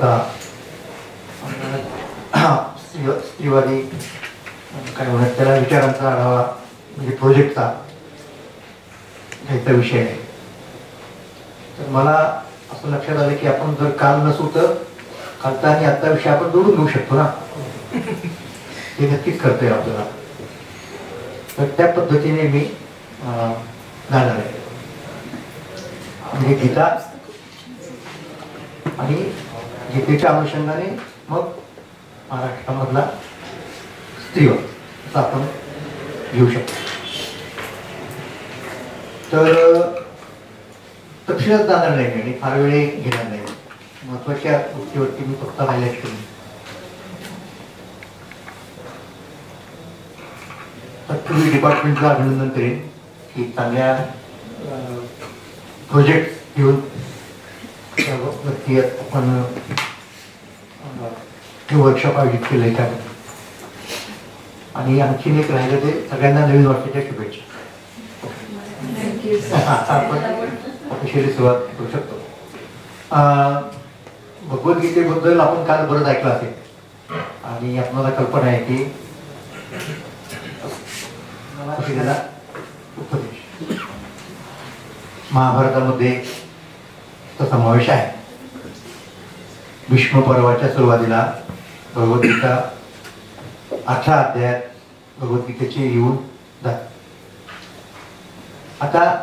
होता स्त्रीवादी काय म्हणत त्याला विचारांचा आढावा म्हणजे प्रोजेक्टचा घ्यायचा विषय आहे. तर मला असं लक्षात आलं की आपण जर काल नसू तर कालचा आणि आजचा विषय आपण जोडून घेऊ शकतो ना, हे नक्कीच करतोय आपल्याला. तर त्या पद्धतीने मी जाणार आहे. म्हणजे गीता आणि गीतेच्या अनुषंगाने मग महाराष्ट्रामधला स्त्रीवाद असं आपण घेऊ शकतो. तर तपशिलात जाणार नाही आणि फार वेळ घेणार नाही. महत्वाच्या गोष्टीवरती मी फक्त हायलाइट केली. तत्पूर्वी डिपार्टमेंटचं अभिनंदन करेन की चांगल्या प्रोजेक्ट घेऊन आपण हे वर्कशॉप आयोजित केलं आहे त्यामध्ये. आणि आणखीन एक राहिलं ते सगळ्यांना नवीन वर्षाच्या शुभेच्छा. आता आपण ऑफिशियली सुरुवात करू शकतो. भगवद्गीतेबद्दल आपण काल बरंच ऐकलं असेल आणि आपल्याला कल्पना आहे की उपदेश महाभारतामध्ये समावेश आहे. भीष्म पर्वाच्या सुरुवातीला भगवद्गीता 18 अध्यायात भगवद्गीतेचे येऊन जातात. आता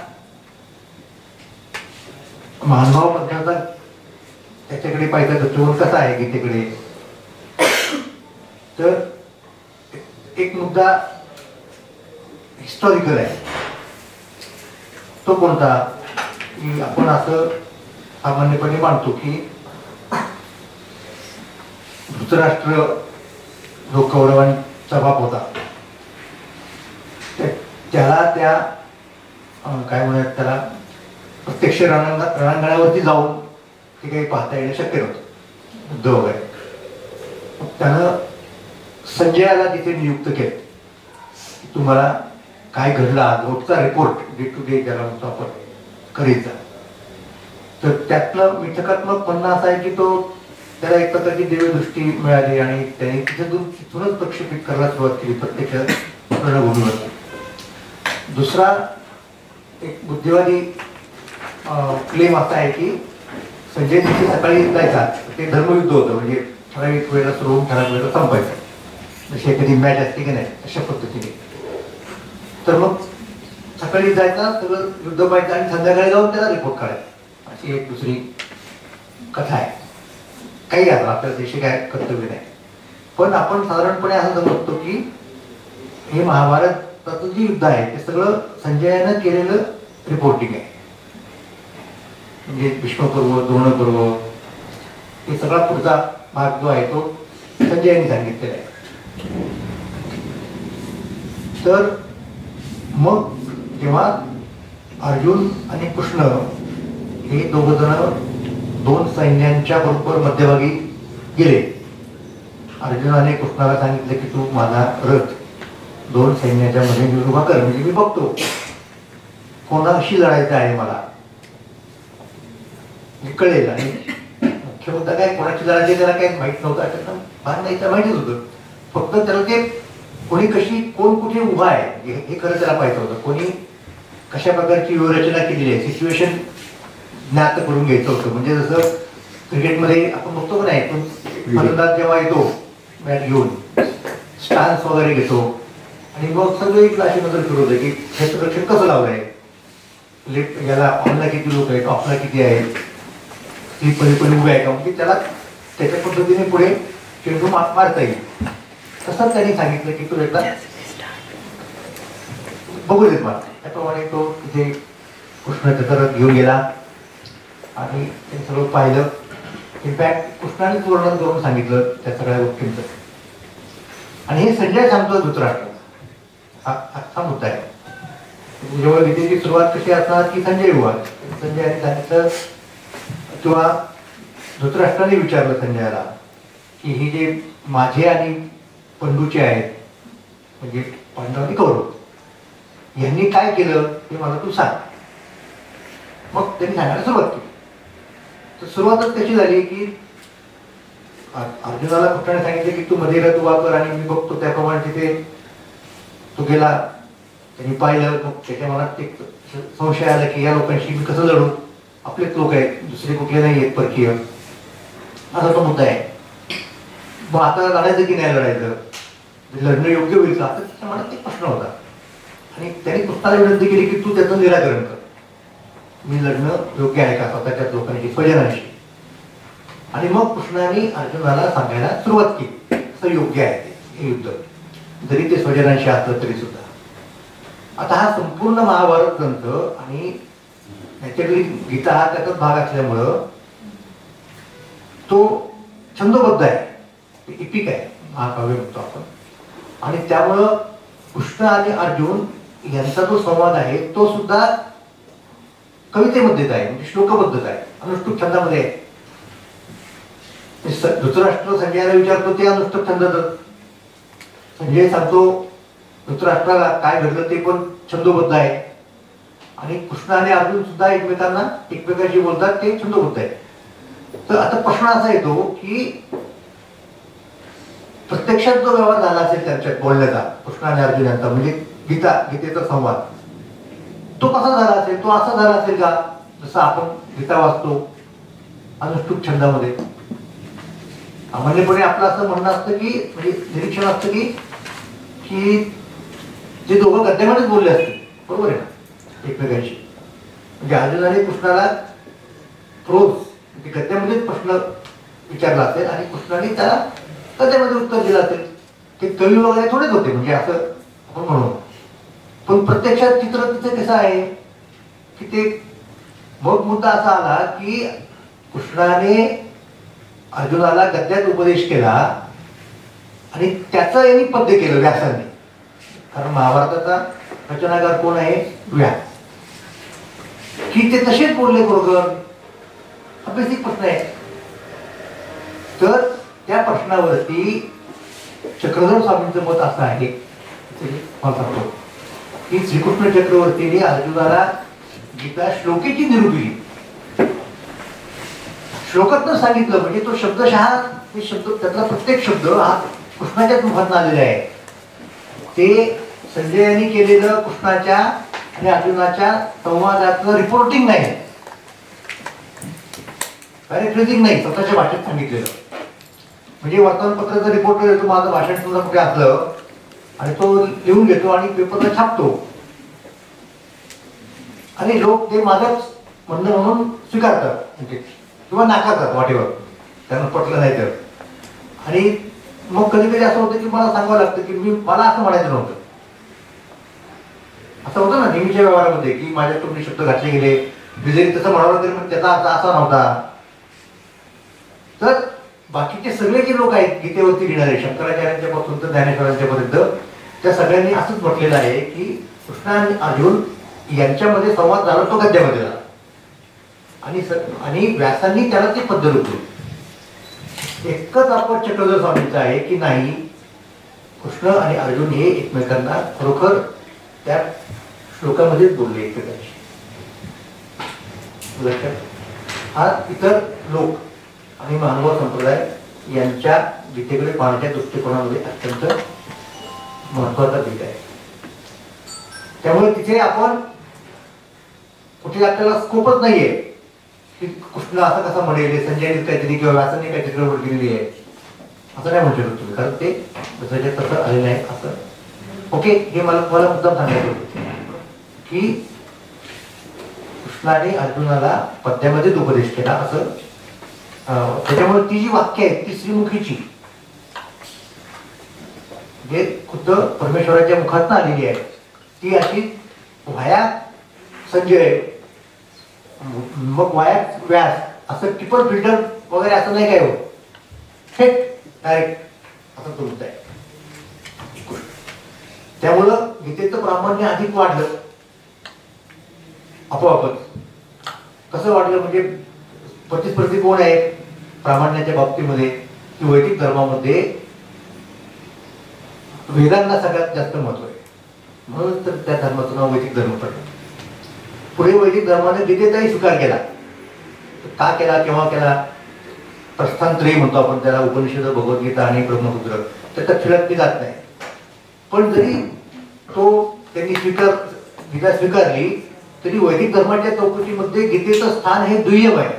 महानुभाव मधला त्याच्याकडे पाहिजे दृष्टिकोन कसा आहे गीतेकडे, तर एक मुद्दा हिस्टॉरिकल आहे. तो कोणता की आपण असं सामान्यपणे मानतो की धृतराष्ट्र जो कौरवांचा बाप होता त्याला त्या काय म्हणतात त्याला प्रत्यक्ष रणांगणावरती जाऊन ते काही पाहता येणं शक्य नव्हतं, युद्ध वगैरे. त्यानं संजयाला तिथे नियुक्त केलं की तुम्हाला काय घडलं आज रोजचा रिपोर्ट डे टू डे ज्याला म्हणतो आपण करायचा. तर त्यातलं मिथकात्मक म्हणणं असं आहे की तो त्याला एक प्रकारची देवदृष्टी मिळाली आणि त्याने तिथूनच प्रक्षेपित करायला सुरुवात केली प्रत्यक्ष रणभूमीवर. दुसरा एक बुद्धिवादी क्लेम असा आहे की संजय तिथे सकाळी जायचा, ते धर्मयुद्ध होतं, म्हणजे ठराविक वेळेला सुरू होऊन ठराविक वेळेला संपायचं, जशी एखादी मॅच असते की नाही अशा पद्धतीने. तर मग सकाळी जायचा सगळं युद्ध पाहायचं आणि संध्याकाळी जाऊन त्याला रिपोर्ट काढायचा, अशी एक दुसरी कथा आहे. काही आता आपल्या देशी काय कर्तव्य नाही. पण आपण साधारणपणे असं समजतो की हे महाभारताचं जे युद्ध आहे ते सगळं संजयानं केलेलं रिपोर्टिंग आहे. म्हणजे भीष्मपर्व, द्रोणपर्व हे सगळा पुढचा भाग जो आहे तो संजयाने सांगितलेला आहे. तर मग जेव्हा अर्जुन आणि कृष्ण हे दोघ जण दोन सैन्यांच्या बरोबर मध्यभागी गेले. अर्जुनाने कृष्णाला सांगितलं की तू माझा रथ दोन सैन्याच्या मध्ये घेऊन उभा कर, म्हणजे मी बघतो कोणाशी लढायचं आहे मला कळेल. आणि मुख्य मुद्दा काय, कोणाची लढायची त्याला काही माहित नव्हतं, त्याचा भाग नाही तर माहितीच होतं. फक्त त्याला ते कोणी कशी कोण कुठे उभा आहे हे खरं त्याला पाहिजे होतं. कोणी कशा प्रकारची व्यूहरचना केलेली आहे सिच्युएशन ज्ञात करून घ्यायचं होतं. म्हणजे जसं क्रिकेटमध्ये आपण बघतो का नाही, फलंदाज जेव्हा येतो बॅट घेऊन स्टान्स वगैरे घेतो आणि मग सगळं एक अशी नजर फिरवतं की क्षेत्ररक्षण कसं लावलंय, लेफ्ट याला ऑनला किती लोक आहेत, ऑफला किती आहेत, ती पलीकडे उभे आहे का, म्हणजे त्याला त्याच्या पद्धतीने पुढे चेंडू मारता येईल. तसंच त्यांनी सांगितलं की तू एकदा बघू देत मला. त्याप्रमाणे तो तिथे कृष्ण त्याचा रथ घेऊन गेला आणि ते सगळं पाहिलं. इनफॅक्ट कृष्णानेच वर्णन करून सांगितलं त्या सगळ्या गोष्टींचं. आणि हे संजय सांगतो धृतराष्ट्र, हा मुद्दा आहे. जेव्हा गीतेची सुरुवात कशी असणार की संजय हुआ, संजयाने सांगितलं किंवा धृतराष्ट्राने विचारलं संजयाला की ही जे माझे आणि पंडूचे आहेत म्हणजे पांडव आणि कौरव यांनी काय केलं ते मला तू सांग. मग त्यांनी सांगायला सुरुवात केली. तर सुरुवातच कशी झाली की अर्जुनाला कृष्णाने सांगितले की तू मध्ये रथ उभा कर आणि मी बघतो त्याप्रमाणे तिथे तो गेला. त्यांनी पाहिलं, मग त्याच्या मनात एक संशय आला की या लोकांशी मी कसं लढू, आपलेच लोक आहेत, दुसरे कुठले नाही आहेत परकीय, असा तो मुद्दा आहे. मग आता लढायचं की नाही लढायचं, लढणं योग्य होईल का, असं त्याच्या मनात एक प्रश्न होता. आणि त्यांनी कृष्णाला विनंती केली की तू त्याचं निराकरण कर, मी लढणं योग्य आहे का स्वतःच्या लोकांशी, स्वजनांशी. आणि मग कृष्णाने अर्जुनाला सांगायला सुरुवात केली असं योग्य आहे ते युद्ध, जरी ते स्वजनांशी असलं तरी सुद्धा. आता हा संपूर्ण महाभारत ग्रंथ आणि नॅचरली गीता हा त्याचाच भाग असल्यामुळं तो छंदोबद्ध आहे, इपिक आहे, महाकाव्य म्हणतो आपण. आणि त्यामुळं कृष्ण आणि अर्जुन यांचा जो संवाद आहे तो सुद्धा कवितेमध्येच आहे, म्हणजे श्लोकबद्धच आहे, अनुष्टुप छंदामध्ये आहे. धृतराष्ट्र संजयाला विचारतो ते अनुष्टुप छंदातच. संजय सांगतो धृतराष्ट्राला काय घडलं ते पण छंदोबद्ध आहे. आणि कृष्ण आणि अर्जुन सुद्धा एकमेकांशी बोलतात ते छंदोबद्ध आहे. तर आता प्रश्न असा येतो की प्रत्यक्षात जो व्यवहार झाला असेल त्यांच्यात बोलण्याचा, कृष्ण आणि अर्जुन यांचा, म्हणजे गीतेचा संवाद, तो कसा झाला असेल, तो असा झाला असेल का जसं आपण गीता वाचतो अनुष्टुप छंदामध्ये. सामान्यपणे आपलं असं म्हणणं असतं की, म्हणजे निरीक्षण असतं की जे दोघं गद्यामध्येच बोलले असतील, बरोबर आहे ना, एकमेकांशी. म्हणजे अर्जुनाने कृष्णाला प्रोज म्हणजे गद्यामध्येच प्रश्न विचारला असेल आणि कृष्णाने त्याला गद्यामध्ये उत्तर दिलं असेल. ते कवी वगैरे थोडेच होते, म्हणजे असं आपण म्हणू. पण प्रत्यक्षात चित्र तिथे कसं आहे की ते मग मुद्दा असा आला की कृष्णाने अर्जुनाला गद्यात उपदेश केला आणि त्याचं यांनी पद्य केलं व्यासाने. कारण महाभारताचा रचनाकार कोण आहे, व्यास. की ते तसेच बोलले बरोबर, हा बेसिक प्रश्न आहे. तर त्या प्रश्नावरती चक्रधर स्वामींचं मत असं आहे, मला सांगतो की श्रीकृष्ण चक्रवर्तीने अर्जुनाला गीता श्लोकेची निरूपिली, श्लोकातनं सांगितलं. म्हणजे तो शब्दशः ते शब्द, त्यातला प्रत्येक शब्द हा कृष्णाच्याच मुखातून आलेला आहे. ते संजयाने केलेलं कृष्णाच्या आणि अर्जुनाच्या संवादाचं रिपोर्टिंग नाही, पॅरेफ्रेझिंग नाही, स्वतःच्या भाषेत सांगितलेलं. म्हणजे वर्तमानपत्राचा रिपोर्टर येतो, माझं भाषण सुद्धा कुठे असलं आणि तो लिहून घेतो आणि पेपरला छापतो आणि लोक ते माझंच म्हणणं म्हणून स्वीकारतात किंवा नाकारतात, वाटेवर त्यांना पटलं नाही तर. आणि मग कधी कधी असं होतं की मला सांगावं लागतं की मला असं म्हणायचं नव्हतं. असं होतं ना नेहमीच्या व्यवहारामध्ये की माझ्या तुम्ही शब्द घातले गेले, मी जरी तसं म्हणावं तरी पण त्याचा अर्थ असा नव्हता. तर बाकीचे सगळे जे लोक आहेत गीतेवरती लिहिणारे, शंकराचार्यांच्या पासून तर ज्ञानेश्वरांच्या पर्यंत, त्या सगळ्यांनी असंच म्हटलेलं आहे की कृष्ण आणि अर्जुन यांच्यामध्ये संवाद झाला तो गद्यामध्ये झाला. आणि व्यासांनी त्याला ती पद्धत होती. एकच आपण चक्रधर स्वामींचं आहे की नाही, कृष्ण आणि अर्जुन हे एकमेकांना खरोखर त्या श्लोकामध्येच बोलले एकमेकांशी. हा इतर लोक आणि महानुभाव संप्रदाय यांच्या गीतेकडे पाहण्याच्या दृष्टिकोनामध्ये अत्यंत महत्वाचा भेट आहे. त्यामुळे तिथे आपण कुठे आपल्याला स्कोपच नाहीये की कृष्ण असं कसं म्हणेल, संजयने काहीतरी किंवा व्यासाने काहीतरी गडबड केलेली आहे असं नाही म्हणू शकत तुम्ही, कारण ते तसं तसं आलेलं आहे असं. ओके, हे मला मुद्दाम सांगायचं होतं की कृष्णाने अर्जुनाला पद्यामध्येच उपदेश केला असं. त्याच्यामुळे ती जी वाक्य आहेत ती श्रीमुखीची, जे खुद्द परमेश्वराच्या मुखातून आलेली आहे, ती अशी व्हाया संजय मग वाया व्यास असं टिपल फिल्टर वगैरे असं नाही काय होत, थेट डायरेक्ट असं तुमचं आहे. त्यामुळं गीतेचं प्रामाण्य अधिक वाढलं आपोआपच. कसं वाढलं म्हणजे प्रतिस्पर्धी कोण आहे प्रामाण्याच्या बाबतीमध्ये की वैदिक धर्मामध्ये वेदांना सगळ्यात जास्त महत्व आहे, म्हणून तर त्या धर्माचं नाव वैदिक धर्म पडलं. पुढे वैदिक धर्माने गीतेचाही स्वीकार केला. का केला, केव्हा केला, प्रस्थानत्रयी म्हणतो आपण त्याला, उपनिषद, भगवद्गीता आणि ब्रह्मसूत्र, त्या तपशिलात मी जात नाही. पण जरी तो त्यांनी गीता स्वीकारली तरी वैदिक धर्माच्या चौकटीमध्ये गीतेचं स्थान हे दुय्यम आहे,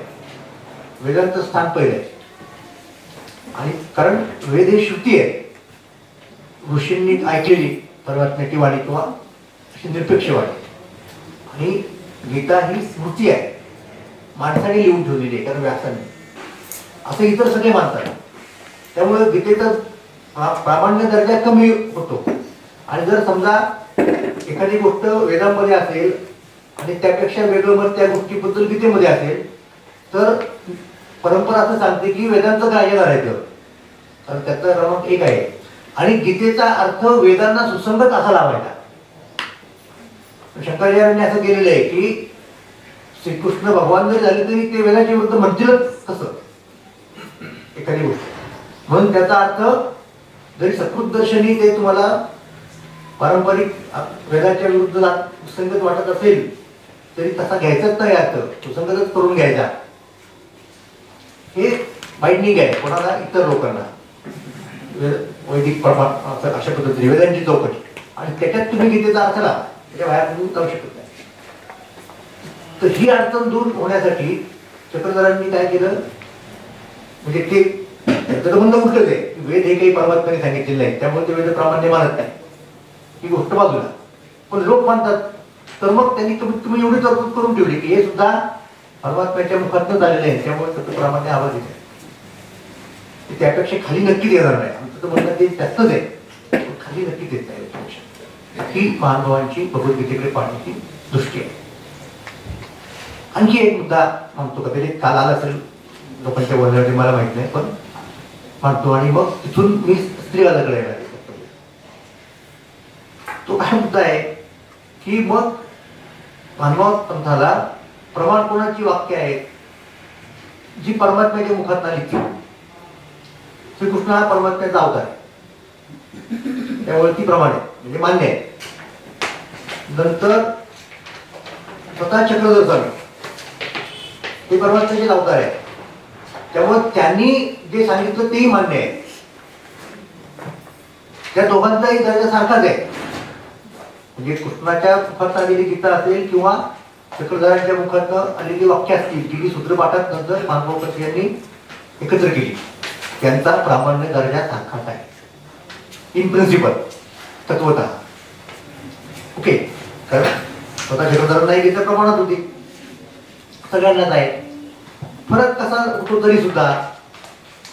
वेदांचं स्थान पहिलं आहे. आणि कारण वेद ही श्रुती आहे, ऋषींनी ऐकलेली परमात्म्याची वाणी किंवा अशी निरपेक्ष वाणी, आणि गीता ही स्मृती आहे, माणसाने लिहून ठेवलेली आहे, कारण व्यासाने, असं इतर सगळे मानतात. त्यामुळे गीतेचा प्रामाण्य दर्जा कमी होतो. आणि जर समजा एखादी गोष्ट वेदांमध्ये असेल आणि त्यापेक्षा वेगळं मत त्या गोष्टीबद्दल गीतेमध्ये असेल, तर परंपरा असं सांगते की वेदांचं ग्राह्य करायचं, कारण त्याचा क्रमांक 1 आहे. आणि गीतेचा अर्थ वेदांना सुसंगत असा लावायचा. शंकराचार्यांनी असं केलेलं आहे की श्रीकृष्ण भगवान जरी झाले तरी ते वेदाच्या विरुद्ध म्हणतीलच कसं एखादी गोष्ट, म्हणून त्याचा अर्थ जरी सकृत दर्शनी ते तुम्हाला पारंपरिक वेदाच्या विरुद्ध सुसंगत वाटत असेल तरी तसा घ्यायचाच नाही, अर्थ सुसंगतच करून घ्यायचा. हे बाइंडिंग आहे कोणाला, इतर लोकांना, वैदिक प्रमाण अशा पद्धतीने वेदांची चौकट, आणि त्याच्यात तुम्ही गीतेचा अर्थ लावा, त्याच्या बाहेर तुम्ही जाऊ शकत नाही. तर ही अडचण दूर होण्यासाठी चक्रधरांनी काय केलं, म्हणजे ते त्याचं बंद उठलंच आहे, वेद हे काही परमात्म्याने सांगितलेलं नाही, त्यामुळे ते वेद प्रामाण्य मानत नाही, ही गोष्ट बाजूला. पण लोक मानतात, तर मग त्यांनी कमीत कमी एवढी तरतूद करून ठेवली की हे सुद्धा परमात्म्याच्या मुखातनं झालेलं आहे, त्यामुळे त्याचं प्रामाण्य आवाज येत आहे. त्यापेक्षा खाली नक्कीच येणार नाही, आमचं तर म्हणणं ते जास्तच आहे, पण खाली नक्कीच येत नाही त्यापेक्षा. ही महानुभावांची भगवद्गीतेकडे पाहण्याची दृष्टी आहे. आणखी एक मुद्दा मानतो का, तरी काल आला असेल लोकांच्या बोलण्यासाठी मला माहित नाही, पण मानतो. आणि मग तिथून मी स्त्रीवादाकडे येणार. तो काय मुद्दा आहे की मग मानव पंथाला प्रमाण कोणाची वाक्य आहेत जी परमात्म्याच्या मुखात आली ती. श्रीकृष्ण हा परमात्म्याचा अवतार आहे, त्यामुळे ती प्रमाण आहे, म्हणजे मान्य आहे. नंतर स्वतः चक्रधर स्वामी ते परमात्म्याचे अवतार आहे, त्यामुळे त्यांनी जे सांगितलं तेही मान्य आहे. त्या दोघांचाही दर्जा सारखाच आहे, म्हणजे कृष्णाच्या मुखात आलेली गीता असेल किंवा चक्रधरांच्या मुखात आलेली वाक्य असतील, जी सूत्रपाठात नंतर मानवपत यांनी एकत्र केली, त्यांचा प्रामाण्य दर्जा सारखाच आहे इन प्रिन्सिपल, तत्वतः. ओके, कारण स्वतः चक्रधरांनाही गीता प्रमाणात होती, सगळ्यांनाच आहे. फरक कसा होतो तरी सुद्धा,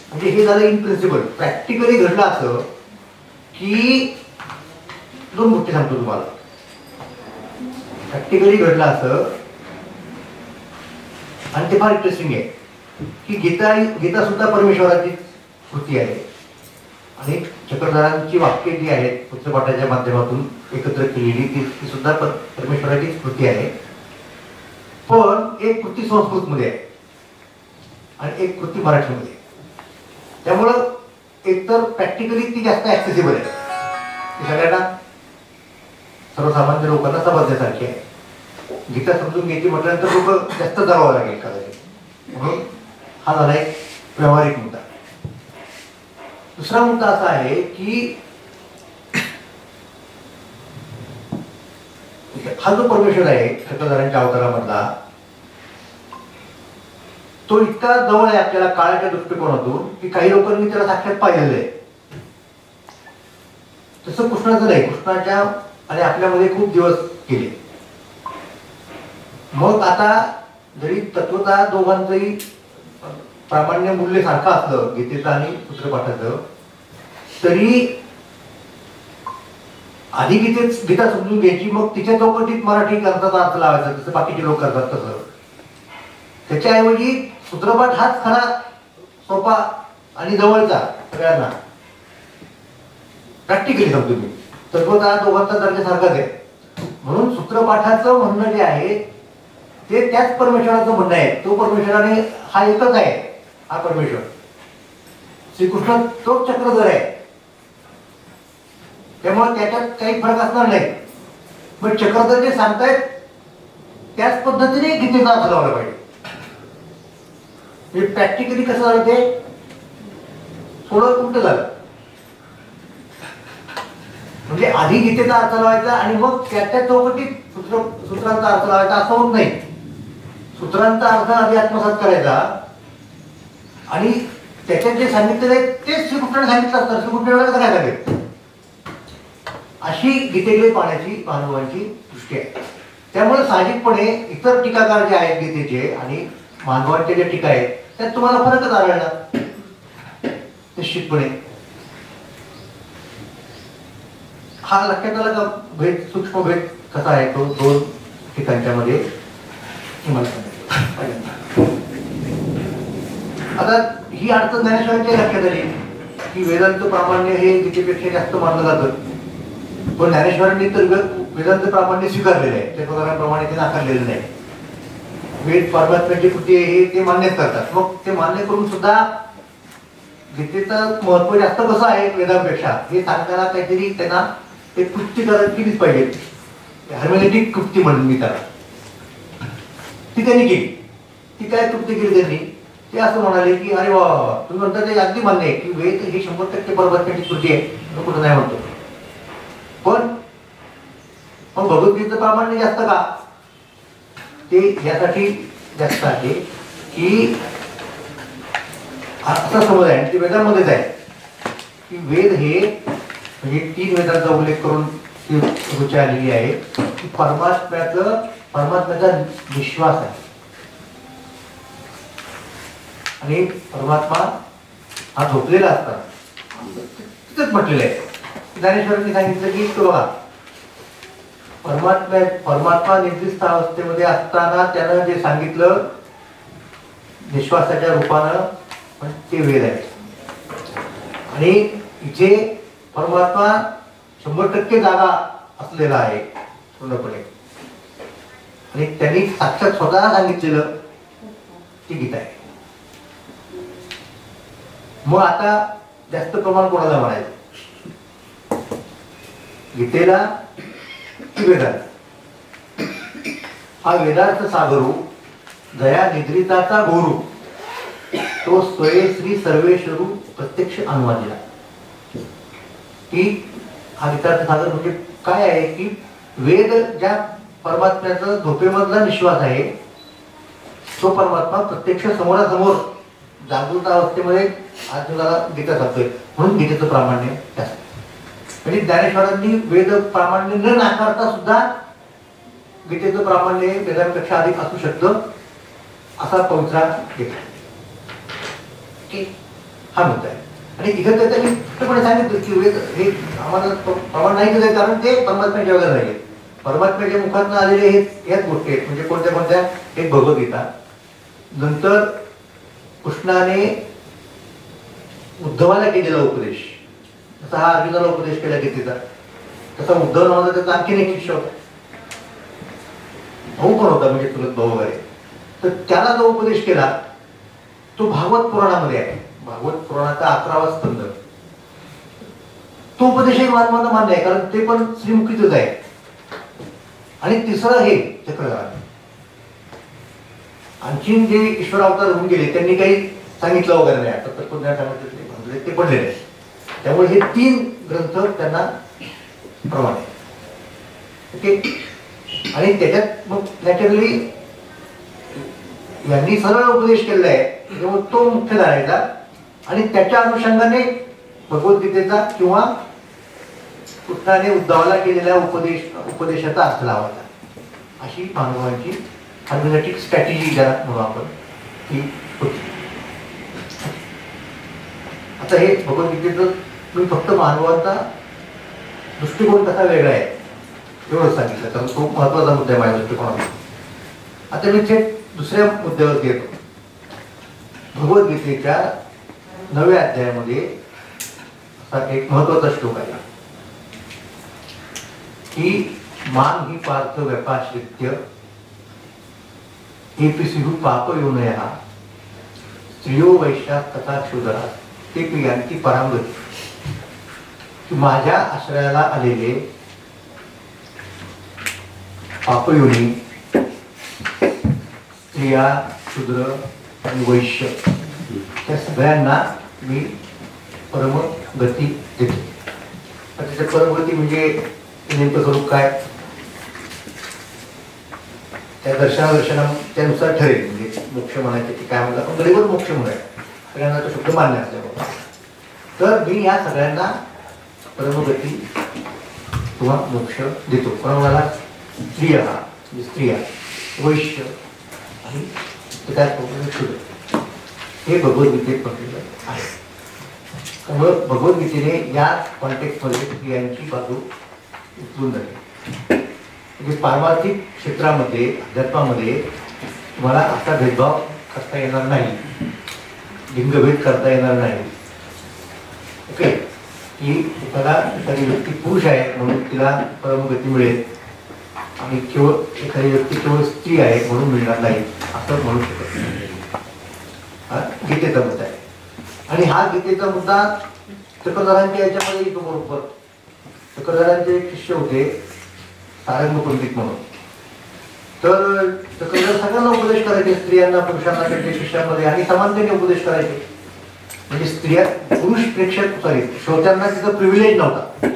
म्हणजे हे झालं इन प्रिन्सिपल. प्रॅक्टिकली घडलं असं की, दोन गोष्टी सांगतो तुम्हाला. प्रॅक्टिकली घडलं असं, आणि ते फार इंटरेस्टिंग आहे की गीता सुद्धा परमेश्वराची कृती आहे, आणि चक्रधरांची वाक्य जी आहेत पुत्रपाठाच्या माध्यमातून एकत्र केलेली ती सुद्धा परमेश्वराची कृती आहे. पण एक कृती संस्कृतमध्ये आहे आणि एक कृती मराठीमध्ये. त्यामुळं एकतर प्रॅक्टिकली ती जास्त ऍक्सेसिबल आहे, ती सगळ्यांना, सर्वसामान्य लोकांना समजण्यासारखी आहे. गीता समजून घ्यायची म्हटल्यानंतर लोक जास्त जावं लागेल कदाचित, म्हणून हा झाला एक व्यावहारिक मुद्दा. दुसरा मुद्दा असा आहे की हा जो परमेश्वर आहे चक्रधरांच्या अवतारामधला, तो इतका जवळ आहे आपल्याला काळाच्या दृष्टिकोनातून की काही लोकांनी त्याला साक्षात पाहिलेलं आहे. तसं कृष्णाचं नाही, कृष्णाच्या आणि आपल्यामध्ये खूप दिवस गेले. मग आता जरी तत्वतः दोघांचंही प्रामाण्य मूल्य सारखं असलं, गीतेचं आणि पुत्रपाठाचं, तरी आधी गीता समजून घ्यायची, मग तिच्या चौकटीत मराठी ग्रंथाचा अर्थ लावायचा, जसं बाकीचे लोक करतात तसं. त्याच्याऐवजी सूत्रपाठ हाच खरा सोपा आणि जवळचा सगळ्यांना. प्रॅक्टिकली समजू मी, तत्वतः दोघांचा दर्जा सारखाच आहे, म्हणून सूत्रपाठाचं म्हणणं जे आहे ते त्याच परमेश्वराचं म्हणणं आहे. तो परमेश्वराने हा एकच आहे, हा परमेश्वर श्रीकृष्ण तोच चक्रधर आहे, त्यामुळे त्याच्यात काही फरक असणार नाही. पण चक्रधर जे सांगतायत त्याच पद्धतीने गीतेचा अर्थ लावला पाहिजे. म्हणजे प्रॅक्टिकली कसं झालं ते थोडं उलट झालं. म्हणजे आधी गीतेचा अर्थ लावायचा आणि मग त्या चौकटीत सूत्रांचा अर्थ लावायचा असं होत नाही. सूत्रांचा अर्थ आधी आत्मसात करायचा आणि त्याच्यात जे सांगितलेलं आहे तेच श्रीकृष्णाने सांगितलं असतं. श्रीकृष्णाला काय सांगेल अशी गीतेकडे पाहण्याची महानुभावांची दृष्टी आहे. त्यामुळे साहजिकपणे इतर टीकाकार जे आहेत गीतेचे आणि महानुभावांच्या ज्या टीका आहेत त्यात तुम्हाला फरकच आढळणार निश्चितपणे. हा लक्षात आला का भेद, सूक्ष्म भेद कसा आहे तो दोन ठिकाणच्या मध्ये मला सांगितलं. आता ही अडचण ज्ञानेश्वरांच्या लक्षात आली की वेदांत प्रामाण्य हे गीतेपेक्षा जास्त मानलं जातं. पण ज्ञानेश्वरांनी तर वेदांत प्रामाण्य स्वीकारलेलं आहे, त्या प्रकाराप्रमाणे ते नाकारलेलं नाही. वेद परमात्म्याची कृती आहे ते मान्यच करतात. मग ते मान्य करून सुद्धा गीतेचं महत्व जास्त कसं आहे वेदांपेक्षा हे सांगताना काहीतरी त्यांना एक कृती केलीच पाहिजे. हर्मेनेटिक कृती म्हणून मी त्याला ती त्यांनी केली. ती काय कृती केली त्यांनी ते असं म्हणाले की अरे वा तुम्ही म्हणता ते अगदी मान्य आहे की वेद ही 100% परमात्म्याची कृती आहे, कुठं नाही म्हणतो. पण मग भगवद्गीतेचं प्रामाण्य जास्त का ते यासाठी जास्त आहे की असा समज आहे ते वेदांमध्येच आहे की वेद हे म्हणजे 3 वेदांचा उल्लेख करून ती रुची आलेली आहे की परमात्म्याचा विश्वास आहे आणि परमात्मा हा झोपलेला असताना तिथंच म्हटलेलं आहे. ज्ञानेश्वरांनी सांगितलं की बघा परमात्मा निर्दिष्ट अवस्थेमध्ये असताना त्यानं जे सांगितलं निश्वासाच्या रूपानं ते वेद आहे. आणि इथे परमात्मा 100% जागा असलेला आहे पूर्णपणे आणि त्यांनी साक्षात स्वतः सांगितलेलं ती गीता आहे. मग आता जास्त प्रमाण कोणाला म्हणायचं गीतेला की वेदांत. हा वेदार्थ सागरू दया निद्रिताचा गोरू तो स्वये श्री सर्वेश्वरू प्रत्यक्ष अनुवादिला. की हा गीतार्थ सागर म्हणजे काय आहे की वेद ज्या परमात्म्याचा झोपेमधला निश्वास आहे तो परमात्मा प्रत्यक्ष समोरासमोर जागृत अवस्थेमध्ये अर्जुनाला गीता सांगतोय म्हणून गीतेचं प्रामाण्य जास्त. म्हणजे ज्ञानेश्वरांनी वेद प्रामाण्य न नाकारता सुद्धा गीतेचं प्रामाण्य वेदांपेक्षा अधिक असू शकतं असा पवित्रा घेतला. हा मुद्दा आहे. आणि इथं त्यांनी स्पष्टपणे सांगितलं की वेद हे आम्हाला प्रमाण नाही केलं कारण ते परमात्म्याच्या वगैरे नाही. परमात्म्याच्या मुखातून आलेले ह्याच गोष्टी आहेत. म्हणजे कोणत्या कोणत्या एक भगवद्गीता, नंतर कृष्णाने उद्धवाला केलेला उपदेश, जसा हा अर्जुनाला उपदेश केला गीतेचा तसा उद्धव नावाचा त्याचा आणखीन एक शिष्य होता, भाऊ पण होता म्हणजे तुलत भाऊ वगैरे. तर त्याला जो उपदेश केला तो भागवत पुराणामध्ये आहे. भागवत पुराणाचा 11वा स्कंद तो उपदेश मला मान्य आहे कारण ते पण श्रीमुखीतच आहे. आणि तिसरं हे चक्रधार आणखीन जे ईश्वर अवतार होऊन गेले त्यांनी काही सांगितलं वगैरे नाही. आता तत्वज्ञान सांगितलं ते पडले नाही. त्यामुळे हे 3 ग्रंथ त्यांना प्रमाण आहे. ओके. आणि त्याच्यात मग नॅचरली यांनी सरळ उपदेश केलेला आहे तेव्हा तो मुख्य धरायचा आणि त्याच्या अनुषंगाने भगवद्गीतेचा किंवा कृष्णाने उद्धवाला केलेल्या उपदेशाचा अर्थ लावायचा. अशी महानुभावांची हर्मेनेटिक स्ट्रॅटेजी ज्याला म्हणू आपण ती होती. आता हे भगवद्गीतेचं मी फक्त महानुभावांचा दृष्टिकोन कसा वेगळा आहे एवढंच सांगितलं कारण खूप महत्वाचा मुद्दा आहे माझ्या दृष्टिकोनातून. आता मी थेट दुसऱ्या मुद्द्यावर येतो. भगवद्गीतेच्या 9व्या अध्यायामध्ये असा एक महत्वाचा श्लोक आहे की मान ही पार्थ व्यपाश्रित्य एपिसिहु पाप योनयः स्त्रियो वैश्याः तथा क्षुद्रा ते प्रियांती परांगती. की माझ्या आश्रयाला आलेले पापयोनी स्त्रिया, शूद्र आणि वैश्य त्या सगळ्यांना मी परमगती देतो. त्याच्या परमगती म्हणजे नेमकं स्वरूप काय, त्या दर्शनादर्शना त्यानुसार ठरेल. म्हणजे मोक्ष म्हणायचे की काय म्हणतात, पण गरीबर मोक्ष म्हणाय सगळ्यांना तो शब्द मान्य असल्यामुळे. तर मी या सगळ्यांना परमगती किंवा मोक्ष देतो. कोणाला? स्त्रिया, स्त्रिया, वैश्य आणि शूद्र. हे भगवद्गीतेत म्हटलेलं आहे. त्यामुळे भगवद्गीतेने या कॉन्टेक्स्टमध्ये स्त्रियांची बाजू उचलून जाते. म्हणजे पारमार्थिक क्षेत्रामध्ये, अध्यात्मामध्ये तुम्हाला असा भेदभाव करता येणार नाही, लिंगभेद करता येणार नाही. ओके, की एखादी व्यक्ती पुरुष आहे म्हणून तिला परमगती मिळेल आणि केवळ एखादी व्यक्ती केवळ स्त्री आहे म्हणून मिळणार नाही असं म्हणू शकत नाही. हा गीतेचा मुद्दा आहे. आणि हा गीतेचा मुद्दा चक्रधरांच्या याच्यामध्ये येतो बरोबर. चक्रधरांचे एक शिष्य होते सारंग पंडित म्हणून. तर चक्रधर सगळ्यांना उपदेश करायचे, स्त्रियांना, पुरुषांना, त्यांच्या शिष्यांमध्ये, आणि समानतेने उपदेश करायचे. म्हणजे स्त्रिया, पुरुष प्रेक्षक, सॉरी, श्रोत्यांना तिचा प्रिव्हिलेज नव्हता.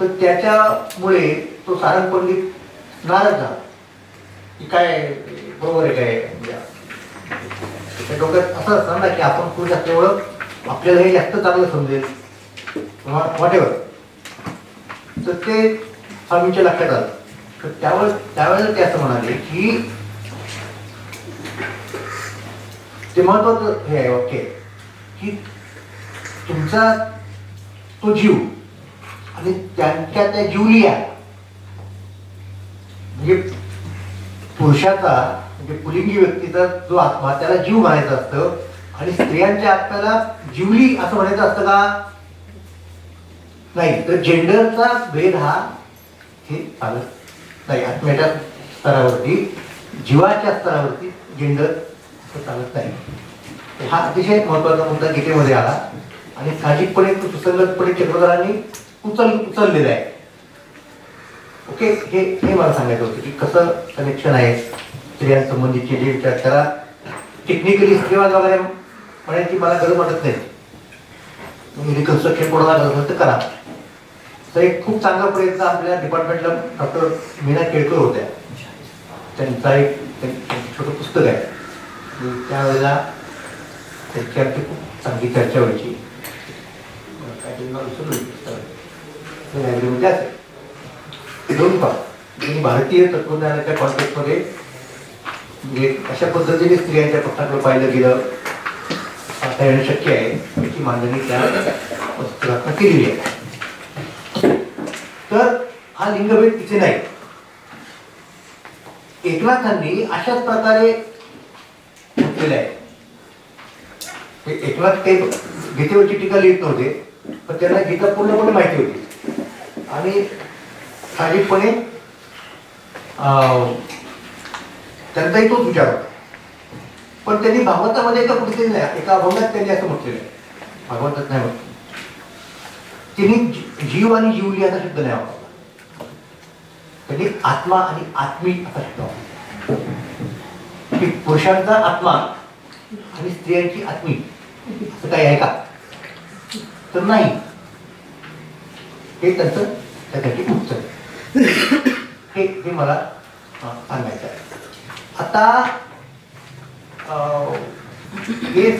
तर त्याच्यामुळे तो सारंग पंडित नाराज झाला की काय बरोबर आहे काय. त्याच्या डोक्यात असं असतं ना की आपण पुरुष असल्यामुळं आपल्याला हे जास्त चांगलं समजेल किंवा व्हॉटेवर. तर ते स्वामींच्या लक्षात आलं. तर त्यावेळेला ते असं म्हणाले की ते महत्वाचं हे आहे वाक्य की तुमचा तो जीव आणि त्यांच्या त्या जीवलिया, म्हणजे पुरुषाचा म्हणजे पुलिंगी व्यक्तीचा जो आत्मा त्याला जीव म्हणायचं असतं आणि स्त्रियांच्या आत्म्याला जीवली असं म्हणायचं असतं का? नाही. तर जेंडरचा भेद हा हे चालत नाही. आत्म्याच्या स्तरावरती, जीवाच्या स्तरावरती जेंडर असं चालत नाही. हा अतिशय महत्वाचा मुद्दा गीतेमध्ये आला आणि साहजिकपणे तो सुसंगतपणे चक्रधरांनी उचललेलं आहे. ओके, हे मला सांगायचं होतं की कसं कनेक्शन आहे स्त्रियांसंबंधीचे जे विचार. त्याला टेक्निकली स्त्रीवाद वगैरे म्हणायची मला गरज वाटत नाही. तुम्ही रिकन्स्ट्रक्शन कोणाला गरज असेल तर करा. तर एक खूप चांगला प्रयत्न आपल्या डिपार्टमेंटला डॉक्टर मीना केळकर होत्या. त्यांचा एक छोटं पुस्तक आहे. त्यावेळेला त्याच्यावरती खूप चांगली चर्चा व्हायची. दोन पाठ भारतीय तत्वज्ञानाच्या कॉन्टेक्स्टमध्ये म्हणजे अशा पद्धतीने स्त्रियांच्या पक्षाकडे पाहिलं गेलं आता येणं शक्य आहे याची मांडणी त्या पुस्तकात केलेली आहे. तर हा लिंगभेद तिथे नाही. एकनाथांनी अशाच प्रकारे म्हटलेलं आहे. एकनाथ काही गीतेवरची टीका लिहित नव्हते, पण त्यांना गीता पूर्णपणे माहिती होती आणि साहजिकपणे त्यांचाही तोच विचार होता. पण त्यांनी भागवतामध्ये एका कुठेतरी नाही, एका अभंगात त्यांनी असं म्हटलेलं आहे, भागवतात नाही म्हटलं, त्यांनी जीव आणि जीवली असा शब्द नाही वापरला. त्यांनी आत्मा आणि आत्मी असा शब्द वापरला. की पुरुषांचा आत्मा आणि स्त्रियांची आत्मी असं काही आहे का? तर नाही. हे त्यांचं त्यासाठी उत्तर हे मला सांगायचं आहे. आता हे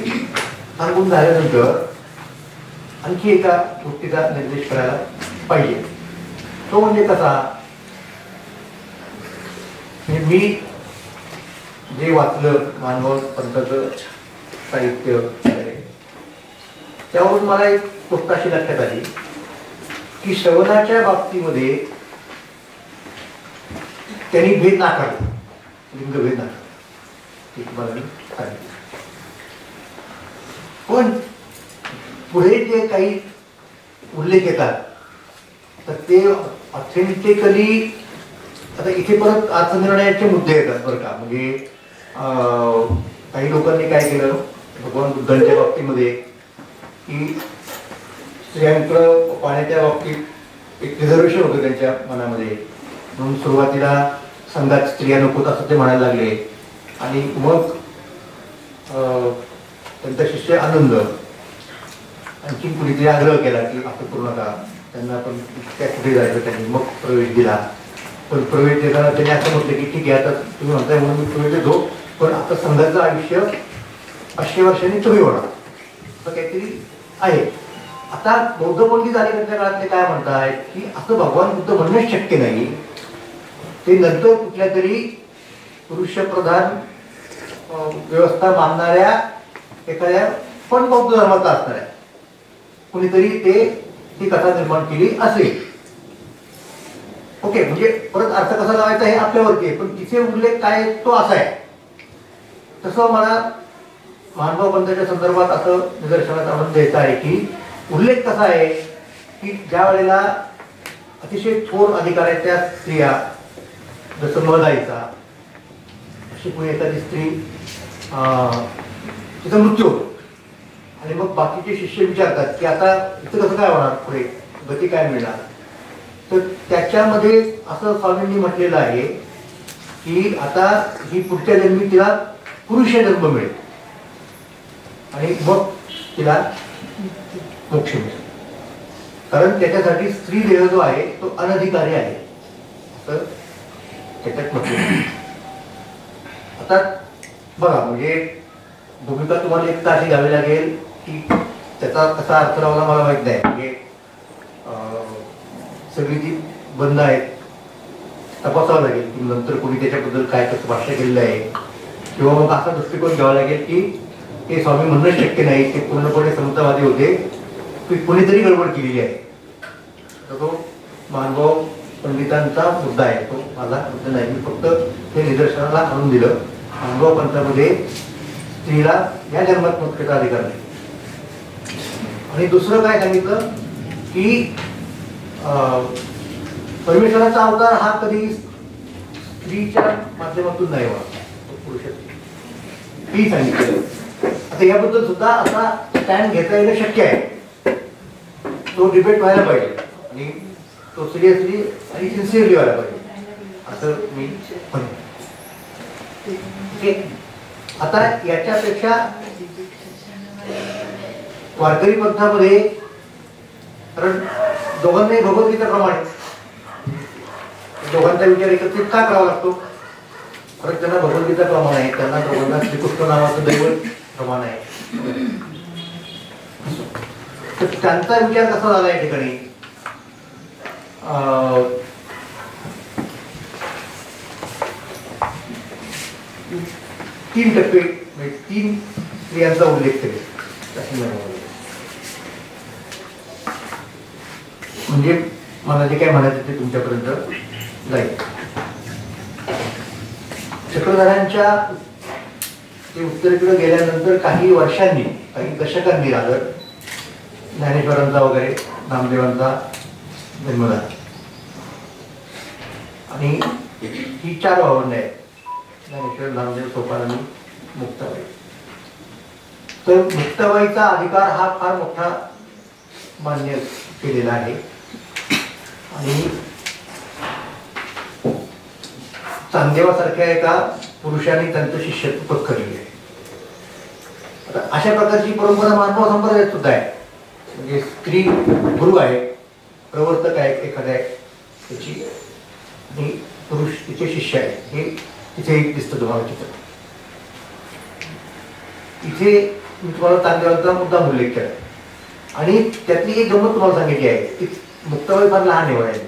सांगून झाल्यानंतर आणखी एका गोष्टीचा निर्देश करायला पाहिजे. तो म्हणजे कसा, मी जे वाचलं मानव पंथाचं साहित्य त्यावरून मला एक गोष्ट अशी लक्षात आली की श्रवणाच्या बाबतीमध्ये त्यांनी भेद नाकारला, लिंगभेद नाकारला. तुम्हाला मी सांगितलं. पण पुढे जे काही उल्लेख येतात तर ते ऑथेंटिकली, आता इथे परत आत्मनिर्णयाचे मुद्दे येतात बरं का. म्हणजे काही लोकांनी काय केलं भगवान बुद्धांच्या बाबतीमध्ये की स्त्रियांकडं पाण्याच्या बाबतीत एक रिझर्वेशन होतं त्यांच्या मनामध्ये, म्हणून सुरुवातीला संघात स्त्रिया नकोत असं ते म्हणायला लागले. आणि मग त्यांचा शिष्य आनंद आणखी कुणीतरी आग्रह केला की असं करू नका, त्यांना पण त्या कुठे जायचं, त्यांनी मग प्रवेश दिला. पण प्रवेश देताना त्यांनी असं म्हटलं की ठीक आहे, आता तुम्ही म्हणताय म्हणून मी प्रवेश देतो, पण आता संघाचं आयुष्य 500 वर्षांनी कमी होणार असं काहीतरी आहे. आता बौद्ध पंडित अलीकडच्या काळातले काय म्हणतात की असं भगवान बुद्ध म्हणणंच शक्य नाही, ते नंतर कुठल्या तरी पुरुषप्रधान व्यवस्था मानणाऱ्या एखाद्या पण बौद्ध धर्माचा असणार आहे, कुणीतरी ती कथा निर्माण केली असेल. ओके, म्हणजे परत अर्थ कसा लावायचा हे आपल्यावरती आहे, पण तिचे उल्लेख काय तो असा आहे. तसं मला महानुभाव पंथाच्या संदर्भात असं निदर्शनात आणून द्यायचं आहे की उल्लेख कसा आहे की ज्या वेळेला अतिशय थोर अधिकाऱ्याच्या स्त्रिया, जसं मदाईचा अशी कोणी एखादी स्त्री तिचा मृत्यू होतो आणि मग बाकीचे शिष्य विचारतात की आता इथं कसं काय होणार, पुढे गती काय मिळणार. तर त्याच्यामध्ये असं स्वामींनी म्हटलेलं आहे की आता ही पुढच्या जन्मी तिला पुरुष जन्म मिळेल आणि मग तिला मोक्ष मिळेल, कारण त्याच्यासाठी स्त्री देह जो आहे तो अनधिकारी आहे असं त्याच्यात म्हटलं. आता बघा, म्हणजे भूमिका तुम्हाला एक अशी घ्यावी लागेल की त्याचा कसा अर्थ लावला मला माहित नाही. म्हणजे सगळी जी बंद आहेत तपासावं लागेल की नंतर कोणी त्याच्याबद्दल काय कसं भाष्य केलेलं आहे, किंवा मग असा दृष्टिकोन घ्यावा लागेल की हे स्वामी म्हणणंच शक्य नाही, ते पूर्णपणे समतावादी होते, की कोणीतरी गडबड केलेली आहे. तर तो महानुभाव पंडितांचा मुद्दा आहे, तो माझा मुद्दा नाही. मी फक्त हे निदर्शनाला आणून दिलं. महानुभाव पंथामध्ये स्त्रीला या जन्मात मोक्षाचा अधिकार नाही. आणि दुसरं काय सांगितलं की परमेश्वराचा अवतार हा कधी स्त्रीच्या माध्यमातून नाही व्हावा, पुरुष ही सांगितलं. आता याबद्दल सुद्धा असा स्टँड घेता येणं शक्य आहे, तो डिबेट व्हायला पाहिजे आणि तो सिरियसली आणि सिन्सिअरली व्हायला पाहिजे असं मी म्हणतो. आता याच्यापेक्षा वारकरी पंथामध्ये, कारण दोघांनाही भगवद्गीतेप्रमाणे दोघांचा विचार एकत्रित का करावा लागतो, कारण त्यांना भगवद्गीता प्रमाण आहे, त्यांना दोघांना श्रीकृष्ण नावाचं दैवत प्रमाण आहे. तर त्यांचा विचार कसा झाला या ठिकाणी, 3 टप्पे म्हणजे 3 स्त्रियांचा उल्लेख केले. म्हणजे मला जे काय म्हणायचं ते तुमच्यापर्यंत जाईल. चक्रधरांच्या ते उत्तरेकडे गेल्यानंतर काही वर्षांनी, काही दशकांनी राहत ज्ञानेश्वरांचा वगैरे नामदेवांचा जन्म झाला. आणि ही 4 भावंड आहेत, ज्ञानेश्वर, नामदेव, सोपान आणि मुक्ताबाई. तर मुक्ताबाईचा अधिकार हा फार मोठा मान्य केलेला आहे आणि चांदेवासारख्या एका पुरुषाने त्यांचं शिष्यत्व पत्करले आहे. आता अशा प्रकारची परंपरा महानुभाव संप्रदायात सुद्धा आहे. म्हणजे स्त्री गुरु आहे, प्रवर्तक आहे एखाद्या त्याची, आणि पुरुष तिचे शिष्य आहे. हे तिथे दिसतं तुम्हाला चित्र. इथे मी तुम्हाला चांदेवांचा मुद्दा उल्लेख केला आणि त्यातली एक गंमत तुम्हाला सांगितली आहे की मुक्ताबाई फार लहान निवड आहे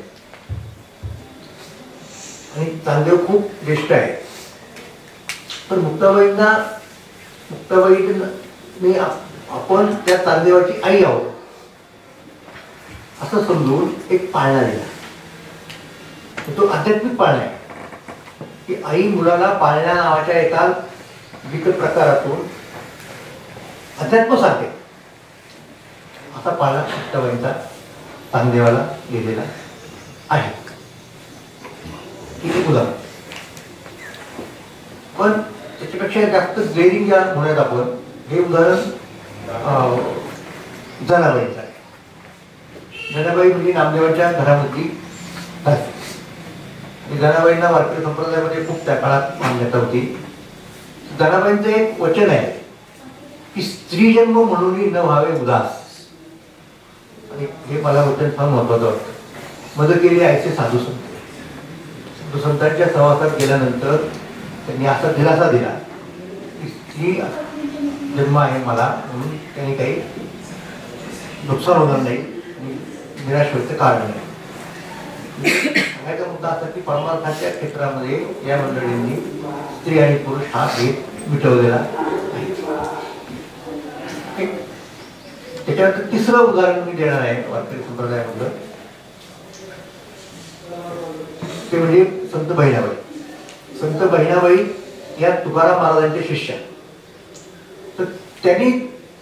आणि चांदेव खूप ज्येष्ठ आहे. तर मुक्ताबाईंनी आपण त्या चांदेवाची आई आहोत असं समजून एक पाळणा दिला. तो आध्यात्मिक पाळणा आहे की आई मुलाला पाळण्या नावाच्या एका गीत प्रकारातून अध्यात्म सांगते. असा पाळणा मुक्ताबाईंचा चांदेवाला गेलेला आहे. किती उदाहरण, पण त्याच्यापेक्षा जास्त ग्लेरिंग ज्या म्हणत आपण, हे उदाहरण जनाबाईंचं आहे. जनाबाई म्हणजे नामदेवांच्या घरामधली आणि जनाबाईंना वारकरी संप्रदायामध्ये खूप त्या काळात मान्यता होती. जनाबाईंचं एक वचन आहे की स्त्री जन्म म्हणून न व्हावे उदास. आणि हे मला वचन फार महत्वाचं वाटतं. मदत केली आयचे साधू संतांच्या सहवासात गेल्यानंतर त्यांनी असा दिलासा दिला की स्त्री जन्म आहे मला म्हणून त्यांनी काही नुकसान होणार नाही आणि निराश व्हायचं कारण नाही. सांगायचा मुद्दा असा की परमार्थाच्या क्षेत्रामध्ये या मंडळींनी स्त्री आणि पुरुष हा भेद मिटवलेला आहे. त्याच्यानंतर तिसरं उदाहरण मी देणार आहे वारकरी संप्रदायामधलं, ते म्हणजे संत बहिणाबाई. संत बहिणाबाई या तुकाराम महाराजांच्या शिष्या. तर त्यांनी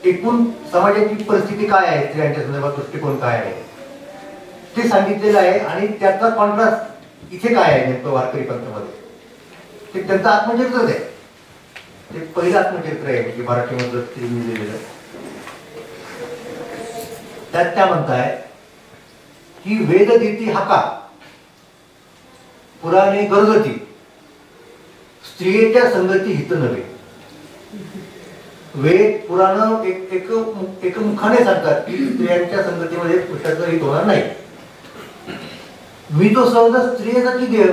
एकूण समाजाची परिस्थिती काय आहे, स्त्रियांच्या संदर्भात दृष्टिकोन काय आहे ते सांगितलेलं आहे. आणि त्याचा कॉन्ट्रास्ट इथे काय आहे नेमकं वारकरी पंथामध्ये, ते त्यांचं आत्मचरित्रच आहे. ते पहिलं आत्मचरित्र आहे म्हणजे मराठीमधलं स्त्रीने लिहिलेलं. त्यात त्या म्हणताय की वेद देती हाका पुराणे गरजती स्त्रियेच्या संगती हित नव्हे. वेद पुराण एक मुखाने सांगतात की स्त्रियांच्या संगतीमध्ये पुरुषाचं हित होणार नाही. मी तो सहज स्त्रियेसाठी देव,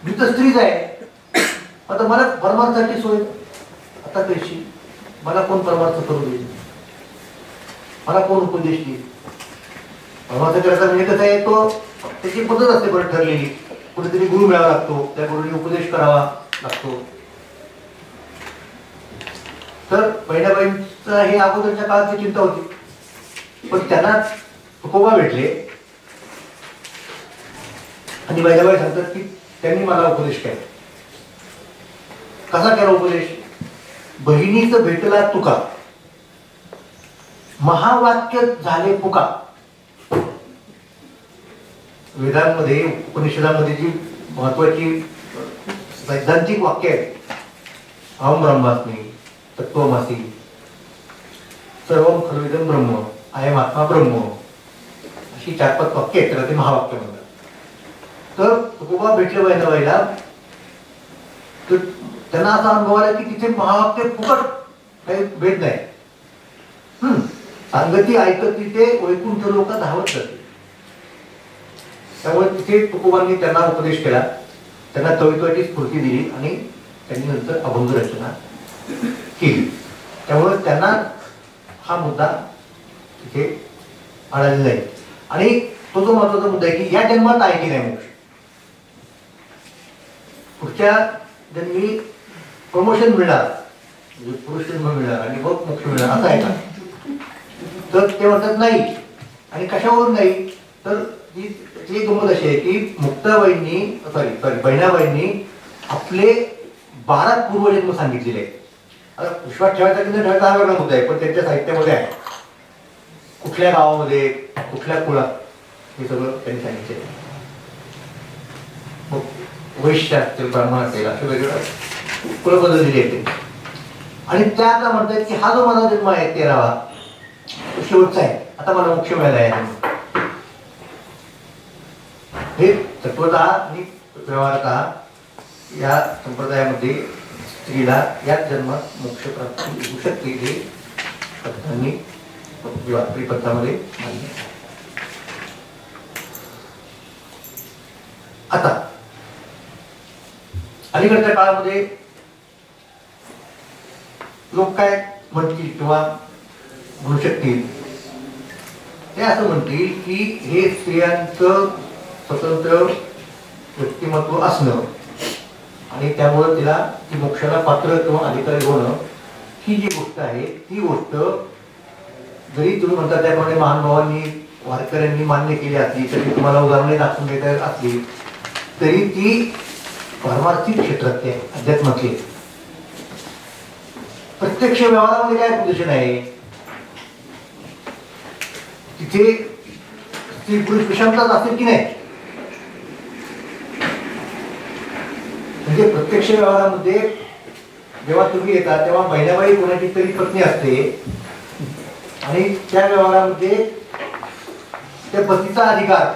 मी तर स्त्रीच आहे. आता मला परमार्थाची सोय आता कशी, मला कोण परमार्थ करू देईल, मला कोण उपदेश देईल. परमार्थ करायचा म्हणजे कसं आहे, तो त्याची पद्धत असते बरं ठरलेली. कुठेतरी गुरु मिळावा लागतो, त्या गुरुने उपदेश करावा लागतो. तर बहिणाबाईंचा हे अगोदरच्या काळात चिंता होती, पण त्यांना तुकोबा भेटले आणि बहिणाबाई सांगतात की त्यांनी मला उपदेश केला. कसा केला उपदेश? बहिणीचं भेटला तुका महावाक्य झाले पुका. वेदांमध्ये उपनिषदांमध्ये जी महत्वाची सैद्धांतिक वाक्य आहेत, अहम ब्रह्मास्मी, तत्वमसी, सर्वम खलुइदं ब्रह्म, अयम आत्मा ब्रह्म, अशी 4-5 वाक्य आहेत, त्याला ते महावाक्य म्हणतात. तर तुकोबा भेटले बहिणाबाईला, तर त्यांना असा अनुभव आला की तिथे महावाक्य फुकट काही भेट नाही. सांगती ऐकती ते वैकुंठ लोक धावत जाते. त्यामुळे तिथे तुकोबांनी त्यांना उपदेश केला, त्यांना कवित्वाची स्फूर्ती दिली आणि त्यांनी नंतर अभंग रचना केली. त्यामुळे त्यांना हा मुद्दा तिथे आढळलेला आहे. आणि तो जो महत्वाचा मुद्दा आहे की या जन्मात आहे की नाही मोक्ष, पुढच्या जन्मी प्रमोशन मिळणार, म्हणजे पुरुष जन्म मिळणार आणि मग मोक्ष मिळणार असं आहे का? तर ते म्हणतात नाही. आणि कशावरून नाही, तर ती गंमत अशी आहे की मुक्ताबाईंनी बहिणाबाईंनी आपले 12 पूर्वजन्म सांगितलेले आहेत. आता विश्वास ठेवायचा की न ठेवायचा हा वेगळा मुद्दा आहे, पण त्यांच्या साहित्यामध्ये आहे कुठल्या गावामध्ये कुठल्या कुळात हे सगळं त्यांनी सांगितले. मग वैश्य असतील, ब्राह्मण असेल, असे वेगवेगळ्या कुळ पद्धती येते. आणि त्या म्हणतात की हा जो माझा जन्म आहे 13वा तो शेवटचा आहे, आता मला मोक्ष मिळाला आहे. हे तत्वतः आणि व्यवहारतः या संप्रदायामध्ये स्त्रीला याच जन्मात मोक्ष प्राप्ती होऊ शकते, हे पद्धतांनी वारकरी पद्धतामध्ये मान्य. आता अलीकडच्या काळामध्ये लोक काय म्हणतील किंवा म्हणू शकतील, ते असं म्हणतील की हे स्त्रियांचं स्वतंत्र व्यक्तिमत्व असणं आणि त्यामुळे तिला ती मोक्षाला पात्र किंवा अधिकारी होणं ही जी गोष्ट आहे, ती गोष्ट जरी तुम्ही म्हणता त्याप्रमाणे महानुभावांनी वारकऱ्यांनी मान्य केली असली, तरी तुम्हाला उदाहरणे दाखवून देता असली तरी ती पारमार्थिक क्षेत्रातली आहे, अध्यात्मातली. प्रत्यक्ष व्यवहारामध्ये काय पोझिशन आहे, तिथे स्त्री पुरुष विषमताच असेल की नाही. म्हणजे प्रत्यक्ष व्यवहारामध्ये जेव्हा तुम्ही येता तेव्हा बहिणाबाई कोणाची तरी पत्नी असते आणि त्या व्यवहारामध्ये त्या पतीचा अधिकार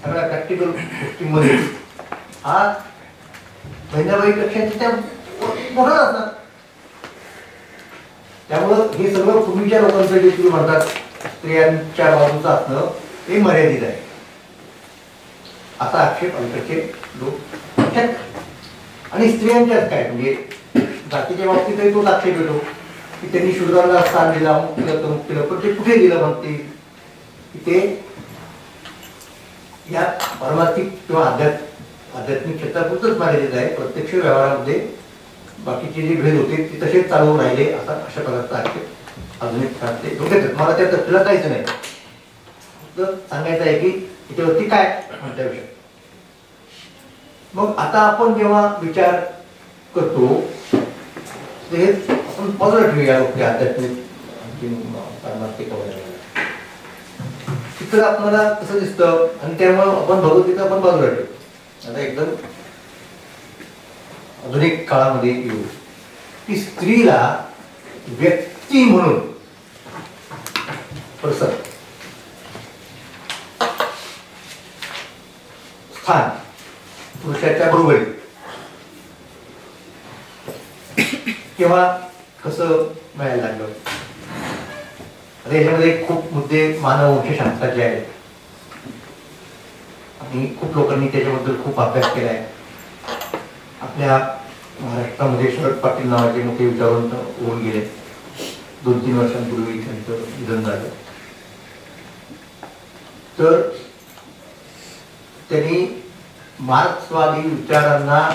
सगळ्या प्रॅक्टिकल गोष्टींमध्ये हा बहिणाबाईपेक्षा त्या मोठा असतात. त्यामुळं हे सगळं पूर्वीच्या लोकांचं जे तुम्ही म्हणतात स्त्रियांच्या बाजूचं असणं हे मर्यादित आहे असा आक्षेप अलीकडचे लोक करतात. आणि स्त्रियांच्याच काय म्हणजे जातीच्या बाबतीतही तोच आक्षेप येतो की त्यांनी शूद्रांना स्थान दिलं, अमुक केलं तमुक केलं, पण ते कुठे दिलं म्हणते की ते या पारमार्थिक किंवा आध्यात्मिक क्षेत्रापुरतच मर्यादित आहे. प्रत्यक्ष व्यवहारामध्ये बाकीचे जे भेद होते ते तसेच चालवून राहिले अशा प्रकारचा आक्षेप आधुनिक काळातले लोक येतात. मला त्या तथ्याला जायचं नाही, फक्त सांगायचं आहे की त्याच्यावरती काय म्हणता विषय. मग आता आपण जेव्हा विचार करतो ते आपण बाजूला ठेवूया गोष्टी आध्यात्मिक पारमार्थिक चित्र आपल्याला कसं दिसतं आणि त्यामुळे आपण भगवद्गीता आपण बाजूला ठेवू. आता एकदम आधुनिक काळामध्ये येऊ की स्त्रीला व्यक्ती म्हणून पर्सन स्थान पुरुषाच्या बरोबरी किंवा कसं मिळायला लागलं. आता याच्यामध्ये खूप मुद्दे मानववंशशास्त्राचे आहेत आणि खूप लोकांनी त्याच्याबद्दल खूप अभ्यास केला आहे. आपल्या महाराष्ट्रामध्ये शरद पाटील नावाचे मोठे विचारवंत होऊन गेले. 2-3 वर्षांपूर्वी त्यांचं निधन झालं. तर त्यांनी मार्क्सवादी विचारांना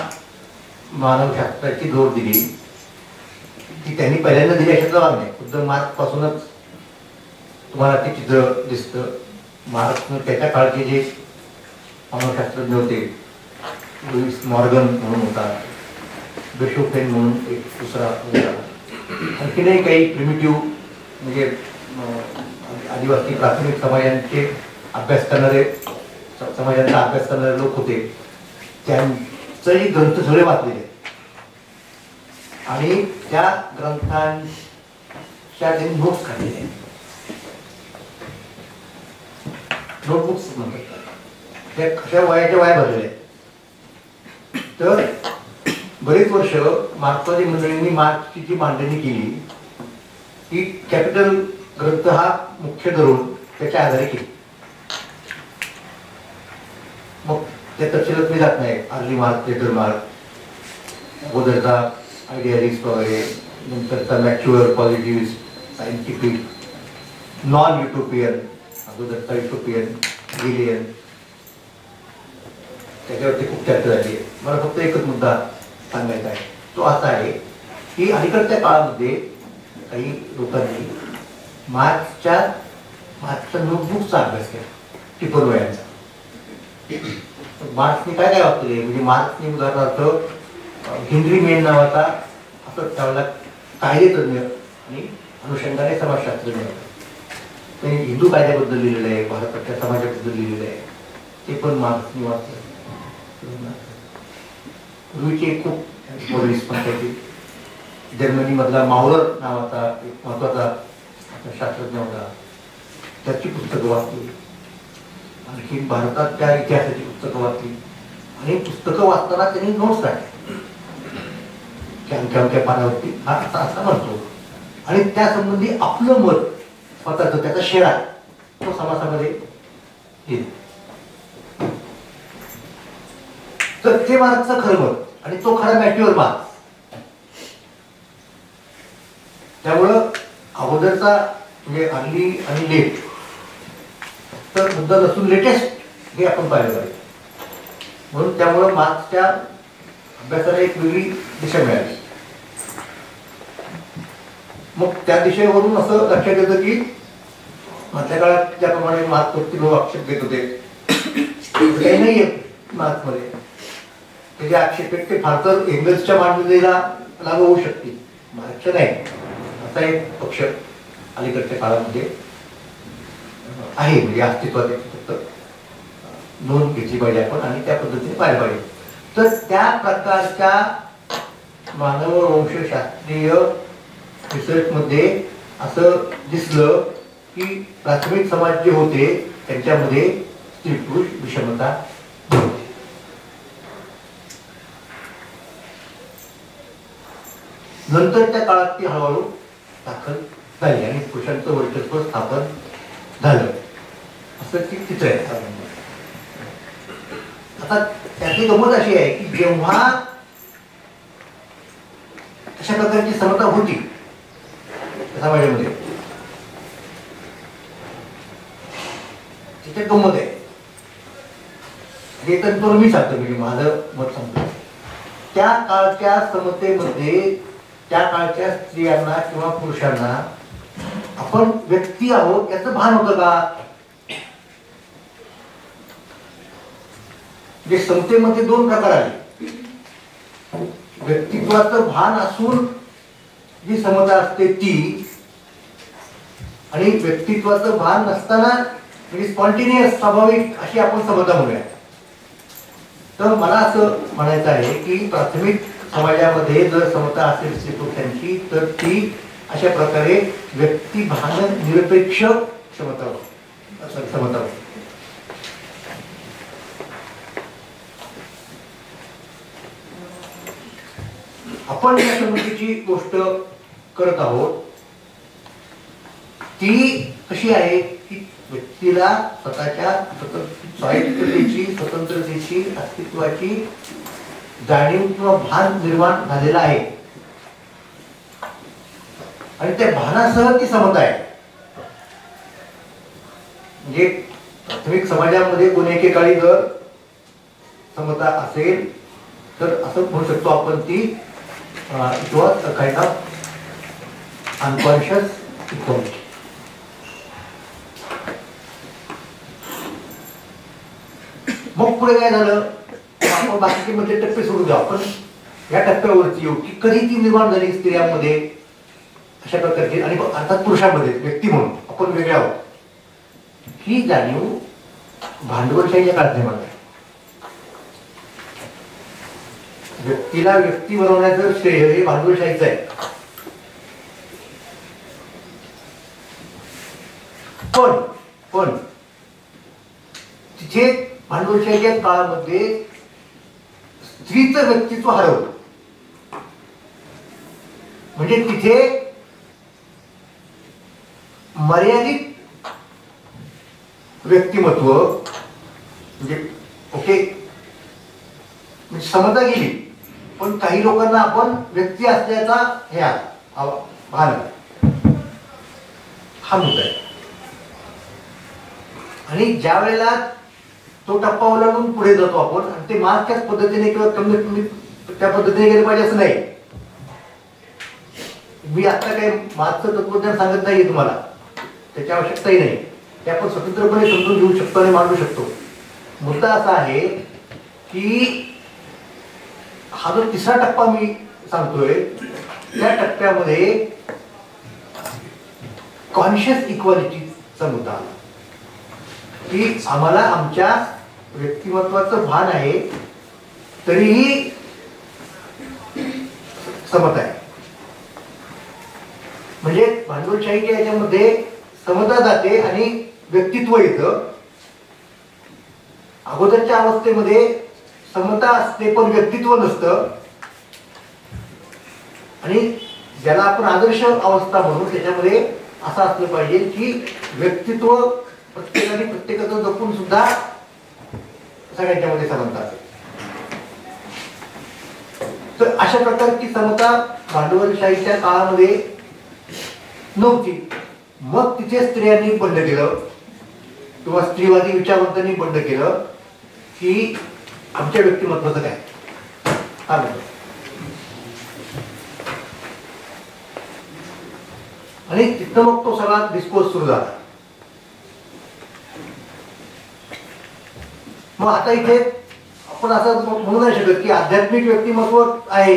मानवशास्त्राची जोड दिली ती त्यांनी पहिल्यांदा दिली अशातला भाग नाही. खुद्द मार्क्स पासूनच तुम्हाला ते चित्र दिसतं. मार्क्सनं त्याच्या काळचे जे मानवशास्त्रज्ञ होते, लुईस मॉर्गन म्हणून होता, बेशोफेन म्हणून एक दुसरा होता, आणखीनही काही प्रिमिटिव्ह म्हणजे आदिवासी प्राथमिक समाजांचे अभ्यास करणारे समाजांचा अभ्यास करणारे लोक होते. त्यांचंही ग्रंथ सगळे वाचलेले आणि त्या ग्रंथांच्या त्यांनी नोट्स काढलेले आहेत. नोटबुक्स म्हणतात त्या कशा वयाच्या वया भरलेल्या आहेत. तर बरेच वर्ष मार्क्सवादी मंडळींनी मार्क्सची जी मांडणी केली ती कॅपिटल ग्रंथ हा मुख्य धरून त्याच्या आधारे केली. मग त्या तपशिलात मी जात नाही. अर्ली मार्क्स, लेटर मार्क्स, अगोदरचा आयडियालिस्ट वगैरे, नंतरचा मॅच्युअर, पॉझिटिव्हिस्ट, सायंटिफिक, नॉन युटोपियन, अगोदरचा युटोपियन, गिलियन, त्याच्यावरती खूप चर्चा झाली आहे. मला फक्त एकच मुद्दा सांगायचा आहे, तो असा आहे की अलीकडच्या काळामध्ये काही लोकांनी मार्क्सच्या नोटबुकचा अभ्यास केला, टिपण वयांचा. मार्क्सने काय काय वापरले म्हणजे मार्क्सने उदाहरणार्थ हेनरी मेन नावाचा असं त्यावेळेला कायदेतज्ञ आणि अनुषंगाने समाजशास्त्रज्ञ होता. त्यांनी हिंदू कायद्याबद्दल लिहिलेलं आहे, भारताच्या समाजाबद्दल लिहिलेलं आहे, ते पण मार्क्सने वाचलं. पूर्वीचे खूप त्याची जर्मनी मधला माउलर नावाचा एक महत्वाचा शास्त्रज्ञ होता, त्याची पुस्तकं वाचली. आणखी भारताच्या इतिहासाची पुस्तकं वाचली आणि पुस्तकं वाचताना त्यांनी नोट्स काढले की अमक्या पानावरती हा असा असा म्हणतो आणि त्या संबंधी आपलं मत स्वतःच त्याचा शेरा तो समासामध्ये येईल. तर ते मार्क्सचं खरं मत आणि तो खरा मॅच्युअर मार्क्स. त्यामुळं अगोदरचा म्हणजे अर्ली आणि लेट तर मुद्दा नसून लेटेस्ट हे आपण पाहिलं पाहिजे. म्हणून त्यामुळं मार्क्सच्या अभ्यासाला एक वेगळी दिशा मिळाली. मग त्या दिशेवरून असं लक्षात येतं की मधल्या काळात ज्याप्रमाणे मार्क्सवरती लोक आक्षेप घेत होते काही नाहीये मार्क्समध्ये. ते जे आक्षेप आहेत ते फार तर एंगल्सच्या मांडणीला लागू होऊ शकतील, मार्क्सच्या नाही. असा एक पक्ष अलीकडच्या काळामध्ये आहे म्हणजे अस्तित्वात फक्त नोंद घेतली पाहिजे आपण आणि त्या पद्धतीने पाहिलं पाहिजे. तर त्या प्रकारच्या मानववंशशास्त्रीय रिसर्चमध्ये असं दिसलं की प्राथमिक समाज जे होते त्यांच्यामध्ये स्त्री पुरुष विषमता होती. नंतरच्या काळात ती हळूहळू दाखल झाली आणि पुरुषांचं वर्चस्व स्थापन झालं असं ती चित्र आहे. आता त्याची गंमत अशी आहे की जेव्हा अशा प्रकारची समता होती समाजामध्ये, तिथे गंमत आहे. हे तर मी सांगतो, म्हणजे माझं मत सांगतो. त्या काळच्या समतेमध्ये त्या काळच्या स्त्रियांना किंवा पुरुषांना आपण व्यक्ती आहोत याचं भान होतं का? म्हणजे समतेमध्ये दोन प्रकार आले. व्यक्तित्वाचं भान असून जी समता असते ती, आणि व्यक्तित्वाचं भान नसताना म्हणजे स्पॉन्टेनियस स्वाभाविक अशी आपण समता म्हणूया. तर मला असं म्हणायचं आहे की प्राथमिक समाजामध्ये जर समता असेल स्त्री पुरुषांची तर ती अशा प्रकारे व्यक्तिभान निरपेक्ष समता समता. आपण या समतेची गोष्ट करत आहोत ती कशी आहे की व्यक्तीला स्वतःच्या स्वायत्ततेची, स्वतंत्रतेची, अस्तित्वाची जाणीव किंवा भान निर्माण झालेला आहे आणि त्या भानासह ती समता आहे. म्हणजे प्राथमिक समाजामध्ये कोणी एकेकाळी जर समता असेल तर असं म्हणू शकतो आपण ती it was a kind of unconscious equality. मग पुढे काय झालं, आपण बाकीचे म्हणजे टप्पे सोडून द्या, आपण या टप्प्यावरती येऊ की कधी ती निर्माण झाली स्त्रियांमध्ये अशा प्रकारची आणि अर्थात पुरुषांमध्ये व्यक्ती म्हणून आपण वेगळे आहोत. ही जाणीव भांडवलशाहीच्या काळात निर्माण झाली. व्यक्तीला व्यक्ती बनवण्याचं श्रेय हे भांडवलशाहीचं आहे. पण तिथे भांडवलशाहीच्या काळामध्ये स्त्रीचं व्यक्तित्व हरवलं. म्हणजे तिथे मर्यादित व्यक्तिमत्व म्हणजे ओके म्हणजे समता गेली, पण काही लोकांना आपण व्यक्ती असल्याचा हे भान हा मुद्दा आहे. आणि ज्या वेळेला तो टप्पा ओलांडून पुढे जातो आपण आणि ते मार्क्सच्याच पद्धतीने किंवा कमीत कमी त्या पद्धतीने गेले पाहिजे असं नाही. मी आता काही मार्क्सचं तत्वज्ञान सांगत नाहीये तुम्हाला, त्याची आवश्यकताही नाही. ते आपण स्वतंत्रपणे समजून घेऊ शकतो आणि मांडू शकतो. मुद्दा असा आहे की हा जो तिसरा टप्पा मी सांगतोय त्या टप्प्यामध्ये कॉन्शियस इक्वालिटीचा मुद्दा आला की आम्हाला आमच्या व्यक्तिमत्वाचं भान आहे तरीही समता आहे. म्हणजे भांडवलशाहीच्या याच्यामध्ये समता जाते आणि व्यक्तित्व येतं. अगोदरच्या अवस्थेमध्ये समता असते पण व्यक्तित्व नसतं आणि ज्याला आपण आदर्श अवस्था म्हणू त्याच्यामध्ये असं असलं पाहिजे की व्यक्तित्व प्रत्येकाने प्रत्येकाचं जपून सुद्धा सगळ्यांच्या मध्ये समता असेल. तर अशा प्रकारची समता भांडवलशाहीच्या काळामध्ये नव्हती. मग तिथे स्त्रियांनी बंद केलं किंवा स्त्रीवादी विचारवंतांनी बंद केलं की आमच्या व्यक्तिमत्वाचं काय हा बंद. आणि तिथं मग तो सगळा डिस्कोर्स सुरू झाला. मग आता इथे आपण असं म्हणू नाही शकत की आध्यात्मिक व्यक्तिमत्व आहे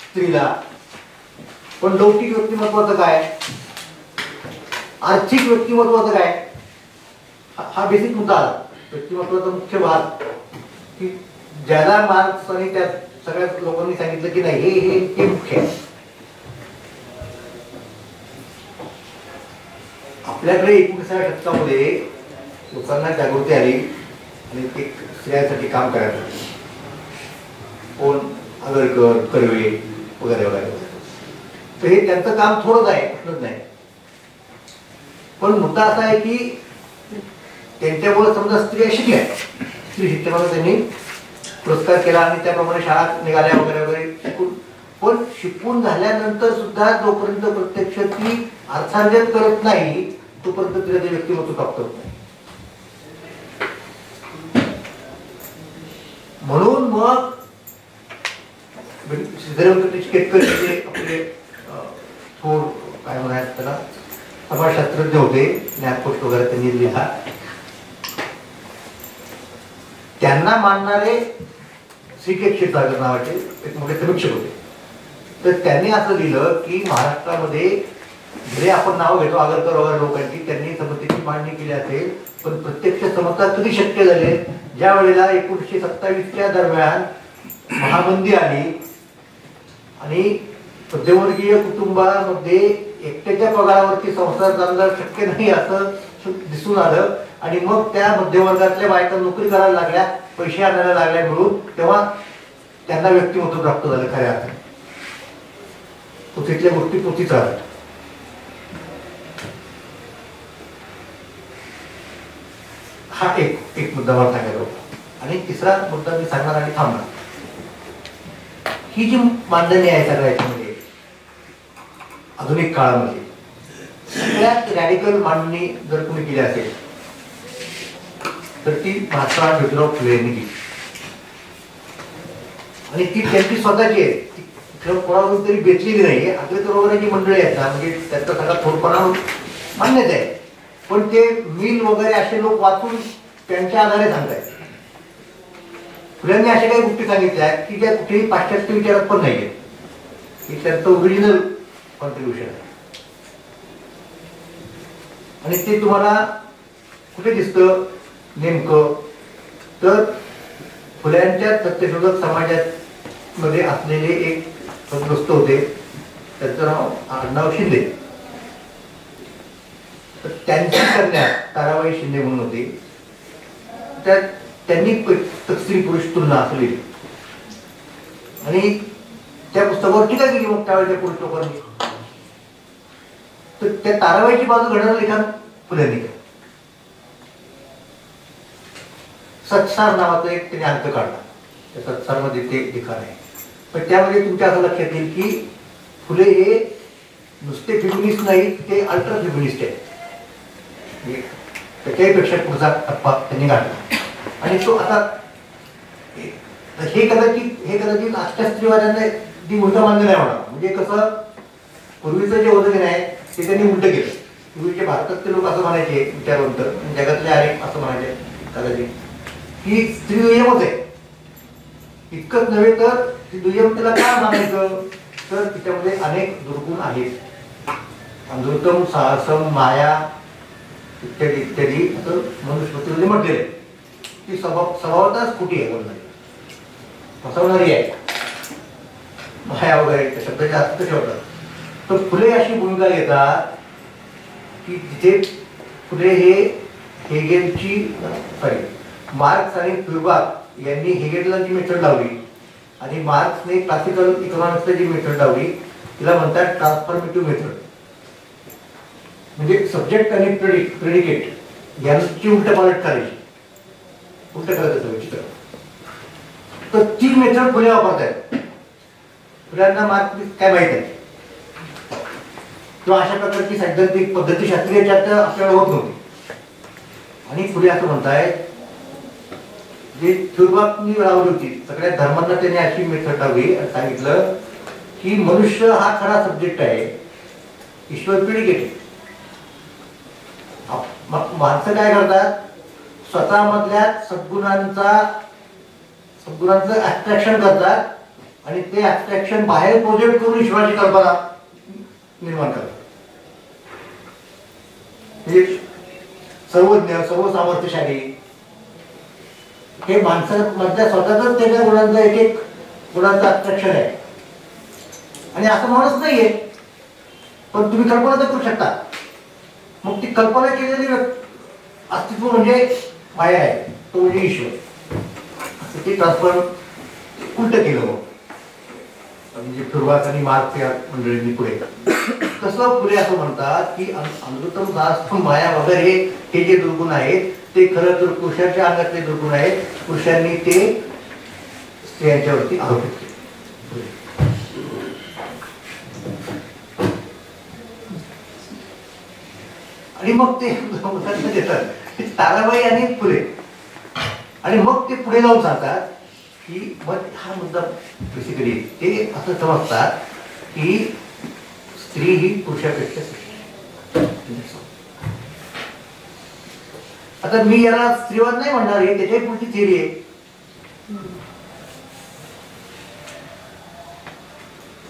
स्त्रीला, पण लौकिक व्यक्तिमत्वाचं काय, आर्थिक व्यक्तिमत्वाचं काय, हा बेसिक मुद्दा आला. व्यक्तिमत्वाचा मुख्य भाग की ज्याला मार्क्स आणि त्या सगळ्या लोकांनी सांगितलं की नाही हे मुख्य आहे. आपल्याकडे 19व्या शतकामध्ये लोकांना जागृती आली आणि ते स्त्रियांसाठी काम करायला लागले. कोण आगरकर, कर्वे वगैरे वगैरे. तर हे त्यांचं काम थोडंच आहे प्रश्नच नाही. पण मुद्दा असा आहे की त्यांच्यामुळे समजा स्त्रिया शिकल्या, स्त्री शिक्षणाला त्यांनी पुरस्कार केला आणि त्याप्रमाणे शाळा निघाल्या वगैरे वगैरे शिकून. पण शिकून झाल्यानंतर सुद्धा जोपर्यंत प्रत्यक्ष ती अर्थार्जन करत नाही तोपर्यंत तिला ते व्यक्तिमत्व प्राप्त होत नाही. म्हणून मग केतकर आपले थोर काय म्हणायचं त्याला समाजशास्त्रज्ञ होते, ज्ञानकोश वगैरे त्यांनी लिहा. त्यांना मानणारे श्री के क्षीरसागर नावाचे एक मोठे समीक्षक होते. तर त्यांनी असं लिहिलं की महाराष्ट्रामध्ये जरी आपण नाव घेतो आगरकर वगैरे लोकांची, त्यांनी समतेची मांडणी केली असेल, पण प्रत्यक्ष समता कधी शक्य झाले? ज्या वेळेला 1927च्या दरम्यान महामंदी आली आणि मध्यमवर्गीय कुटुंबामध्ये एकट्याच्या पगारावरती संसार चालणं शक्य नाही असं दिसून आलं आणि मग त्या मध्यमवर्गातल्या बायका नोकरी करायला लागल्या, पैसे आणायला लागल्या मिळून, तेव्हा त्यांना व्यक्तिमत्व प्राप्त झालं खऱ्या अर्थाने. तिथल्या गोष्टी पोथीच आहेत. हा एक मुद्दा मला सांगायला होता. आणि तिसरा मुद्दा मी सांगणार आणि थांबणार. ही जी मांडणी आहे सगळ्याच्यामध्ये आधुनिक काळामध्ये सगळ्यात रॅडिकल मांडणी जर तुम्ही केली असेल तर ती महात्मा ज्योतिराव फुले यांनी केली. आणि ती त्यांची स्वतःची आहे, कोणाकडून तरी बेचलेली नाही. आग्रेकर वगैरे जी मंडळी आहेत ना, म्हणजे त्यांचा सगळा थोडपणा मान्यच आहे, पण ते मिल वगैरे असे लोक वाचून त्यांच्या आधारे सांगतायत. फुल्यांनी अशा काही गोष्टी सांगितल्या आहेत की ज्या कुठेही पाश्चात्य विचारात पण नाहीये, की त्यांचं ओरिजिनल कॉन्ट्रीब्युशन आहे. आणि ते तुम्हाला कुठे दिसतं नेमकं? तर फुल्यांच्या सत्यशोधक समाजात मध्ये असलेले एक सदगस्त होते, त्यांचं नाव आडनाव शिंदे. तर त्यांची कन्या ताराबाई शिंदे म्हणून होती. त्यांनी स्त्री पुरुष तुलना असं लिहिली आणि त्या पुस्तकावर टीका केली मग त्यावेळेच्या पुरुष लोकांनी. तर त्या ताराबाईची बाजू घडवलं लिखाण फुल्यांनी केलं. सत्सार नावाचा एक त्याने अंक काढला, त्या सत्सारमध्ये ते लिखाण आहे. पण त्यामध्ये तुमच्या असं लक्षात येईल की फुले हे नुसते फेमिनिस्ट नाहीत, ते अल्ट्रा फेमिनिस्ट आहेत. त्याच्याही पेक्षा पुढचा टप्पा त्यांनी काढला. आणि तो आता हे कदाचित आजच्या स्त्रीवाद्यांना ती भूमिका मान्य नाही होणार. म्हणजे कसं पूर्वीचं जे होतं की नाही ते त्यांनी उलट केलं. पूर्वीचे भारतातले लोक असं म्हणायचे, विचारवंत, जगातले अनेक असं म्हणायचे कदाचित की स्त्री दुय्यमच आहे. इतकंच नव्हे तर ती दुय्यमतेला काय मानायचं, तर तिच्यामध्ये अनेक दुर्गुण आहेत. अमृतम, साहसम, माया इत्यादी इत्यादी असं मनुस्मृतीमध्ये म्हटलेलं आहे. ती स्वभावतःच खोटी आहे, बोलणारी फसवणारी आहे. माया वगैरे त्या शब्दाचे अर्थ ठेवतात. तर फुले अशी भूमिका घेतात की जिथे फुले हे हेगेलची मार्क्स आणि फ्युरबाक यांनी हेगेलला जी मेथड लावली आणि मार्क्सने क्लासिकल इकॉनॉमिक्सला जी मेथड लावली तिला म्हणतात ट्रान्सफॉर्मेटिव्ह मेथड. म्हणजे सब्जेक्ट आणि प्रेडिकेट यांची उलटपालट करायची, उलट करायचं चित्र. तर ती मेथड फुले वापरतायत. फुल्यांना मार्क्स काय माहित आहे किंवा अशा प्रकारची सैद्धांतिक पद्धती शास्त्रीय चर्चा आपल्याला होत नव्हती. आणि फुले असं म्हणतायत जे फ्युरबाकनी लावली होती, सगळ्या धर्मांना त्यांनी अशी मेथड लावली आणि सांगितलं की मनुष्य हा खरा सब्जेक्ट आहे, ईश्वर प्रेडिकेट आहे. माणसं काय करतात, स्वतःमधल्या सद्गुणांचं ऍब्स्ट्रॅक्शन करतात आणि ते ऍब्स्ट्रॅक्शन बाहेर प्रोजेक्ट करून ईश्वराची कल्पना निर्माण करतात. म्हणजे सर्वज्ञ, सर्व सामर्थ्यशाली हे माणसामधल्या स्वतःच त्याच्या गुणांचं एक एक गुणांचं ऍब्स्ट्रॅक्शन आहे. आणि असं माणूस नाहीये, पण तुम्ही कल्पना तर करू शकता. मग ती कल्पना केलेली अस्तित्व म्हणजे माया आहे, तो म्हणजे ईश्वर. ते ट्रान्सफर उलट केलं मग म्हणजे फ्युरबाक आणि मार्क्स या मंडळींनी पुढे. कसं फुले असं म्हणतात की अमृतम दास माया वगैरे हे जे दुर्गुण आहेत ते खरं तर पुरुषाच्या अंगातले दुर्गुण आहेत. पुरुषांनी ते स्त्रियांच्यावरती आरोपित केले. आणि मग ते देतात ताराबाई आणि फुले. आणि मग ते पुढे जाऊन सांगतात की मग हा मुद्दा बेसिकली ते असं समजतात की स्त्री ही पुरुषापेक्षा श्रेष्ठ. आता मी याला स्त्रीवाद नाही म्हणणार आहे, त्याच्याही पुढची थिअरी आहे.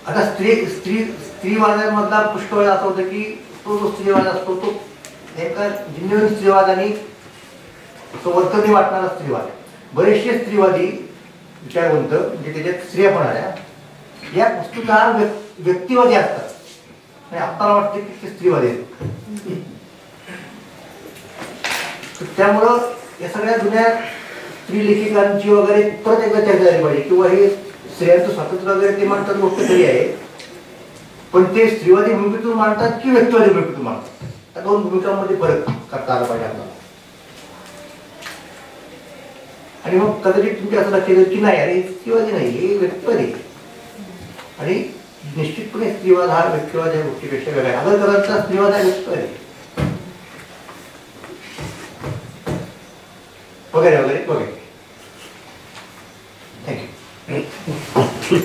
आता स्त्रीवादामधला पुष्कळ असं होतं की तो जो स्त्रीवाद असतो तो नेमका जिन्नोरी स्त्रीवाद आणि तो वर्तनी वाटणारा स्त्रीवाद. बरेचसे स्त्रीवादी विचारवंत म्हणजे त्याच्यात स्त्रिया पण आल्या या वस्तुतः व्यक्तिवादी असतात आणि आपल्याला वाटतं की ते स्त्रीवादी आहेत. त्यामुळं या सगळ्या जुन्या स्त्री लेखिकांची वगैरे परत एकदा चर्चा झाली पाहिजे किंवा हे स्त्रियांचं स्वातंत्र्य वगैरे ते मांडतात गोष्ट खरी आहे, पण ते स्त्रीवादी भूमिकेतून मांडतात की व्यक्तिवादी भूमिकेतून मांडतात. त्या दोन भूमिकांमध्ये फरक करता आला पाहिजे आपल्याला. आणि मग कदाचित तुम्ही असं लक्षात येईल की नाही अरे स्त्रीवादी नाही हे व्यक्तिवादी. आणि निश्चितपणे स्त्रीवाद हा व्यक्तिवाद या गोष्टीपेक्षा वेगळा आहे. आगरकरांचा स्त्रीवाद हा व्यक्तिवादी वगैरे वगैरे वगैरे. थँक्यू.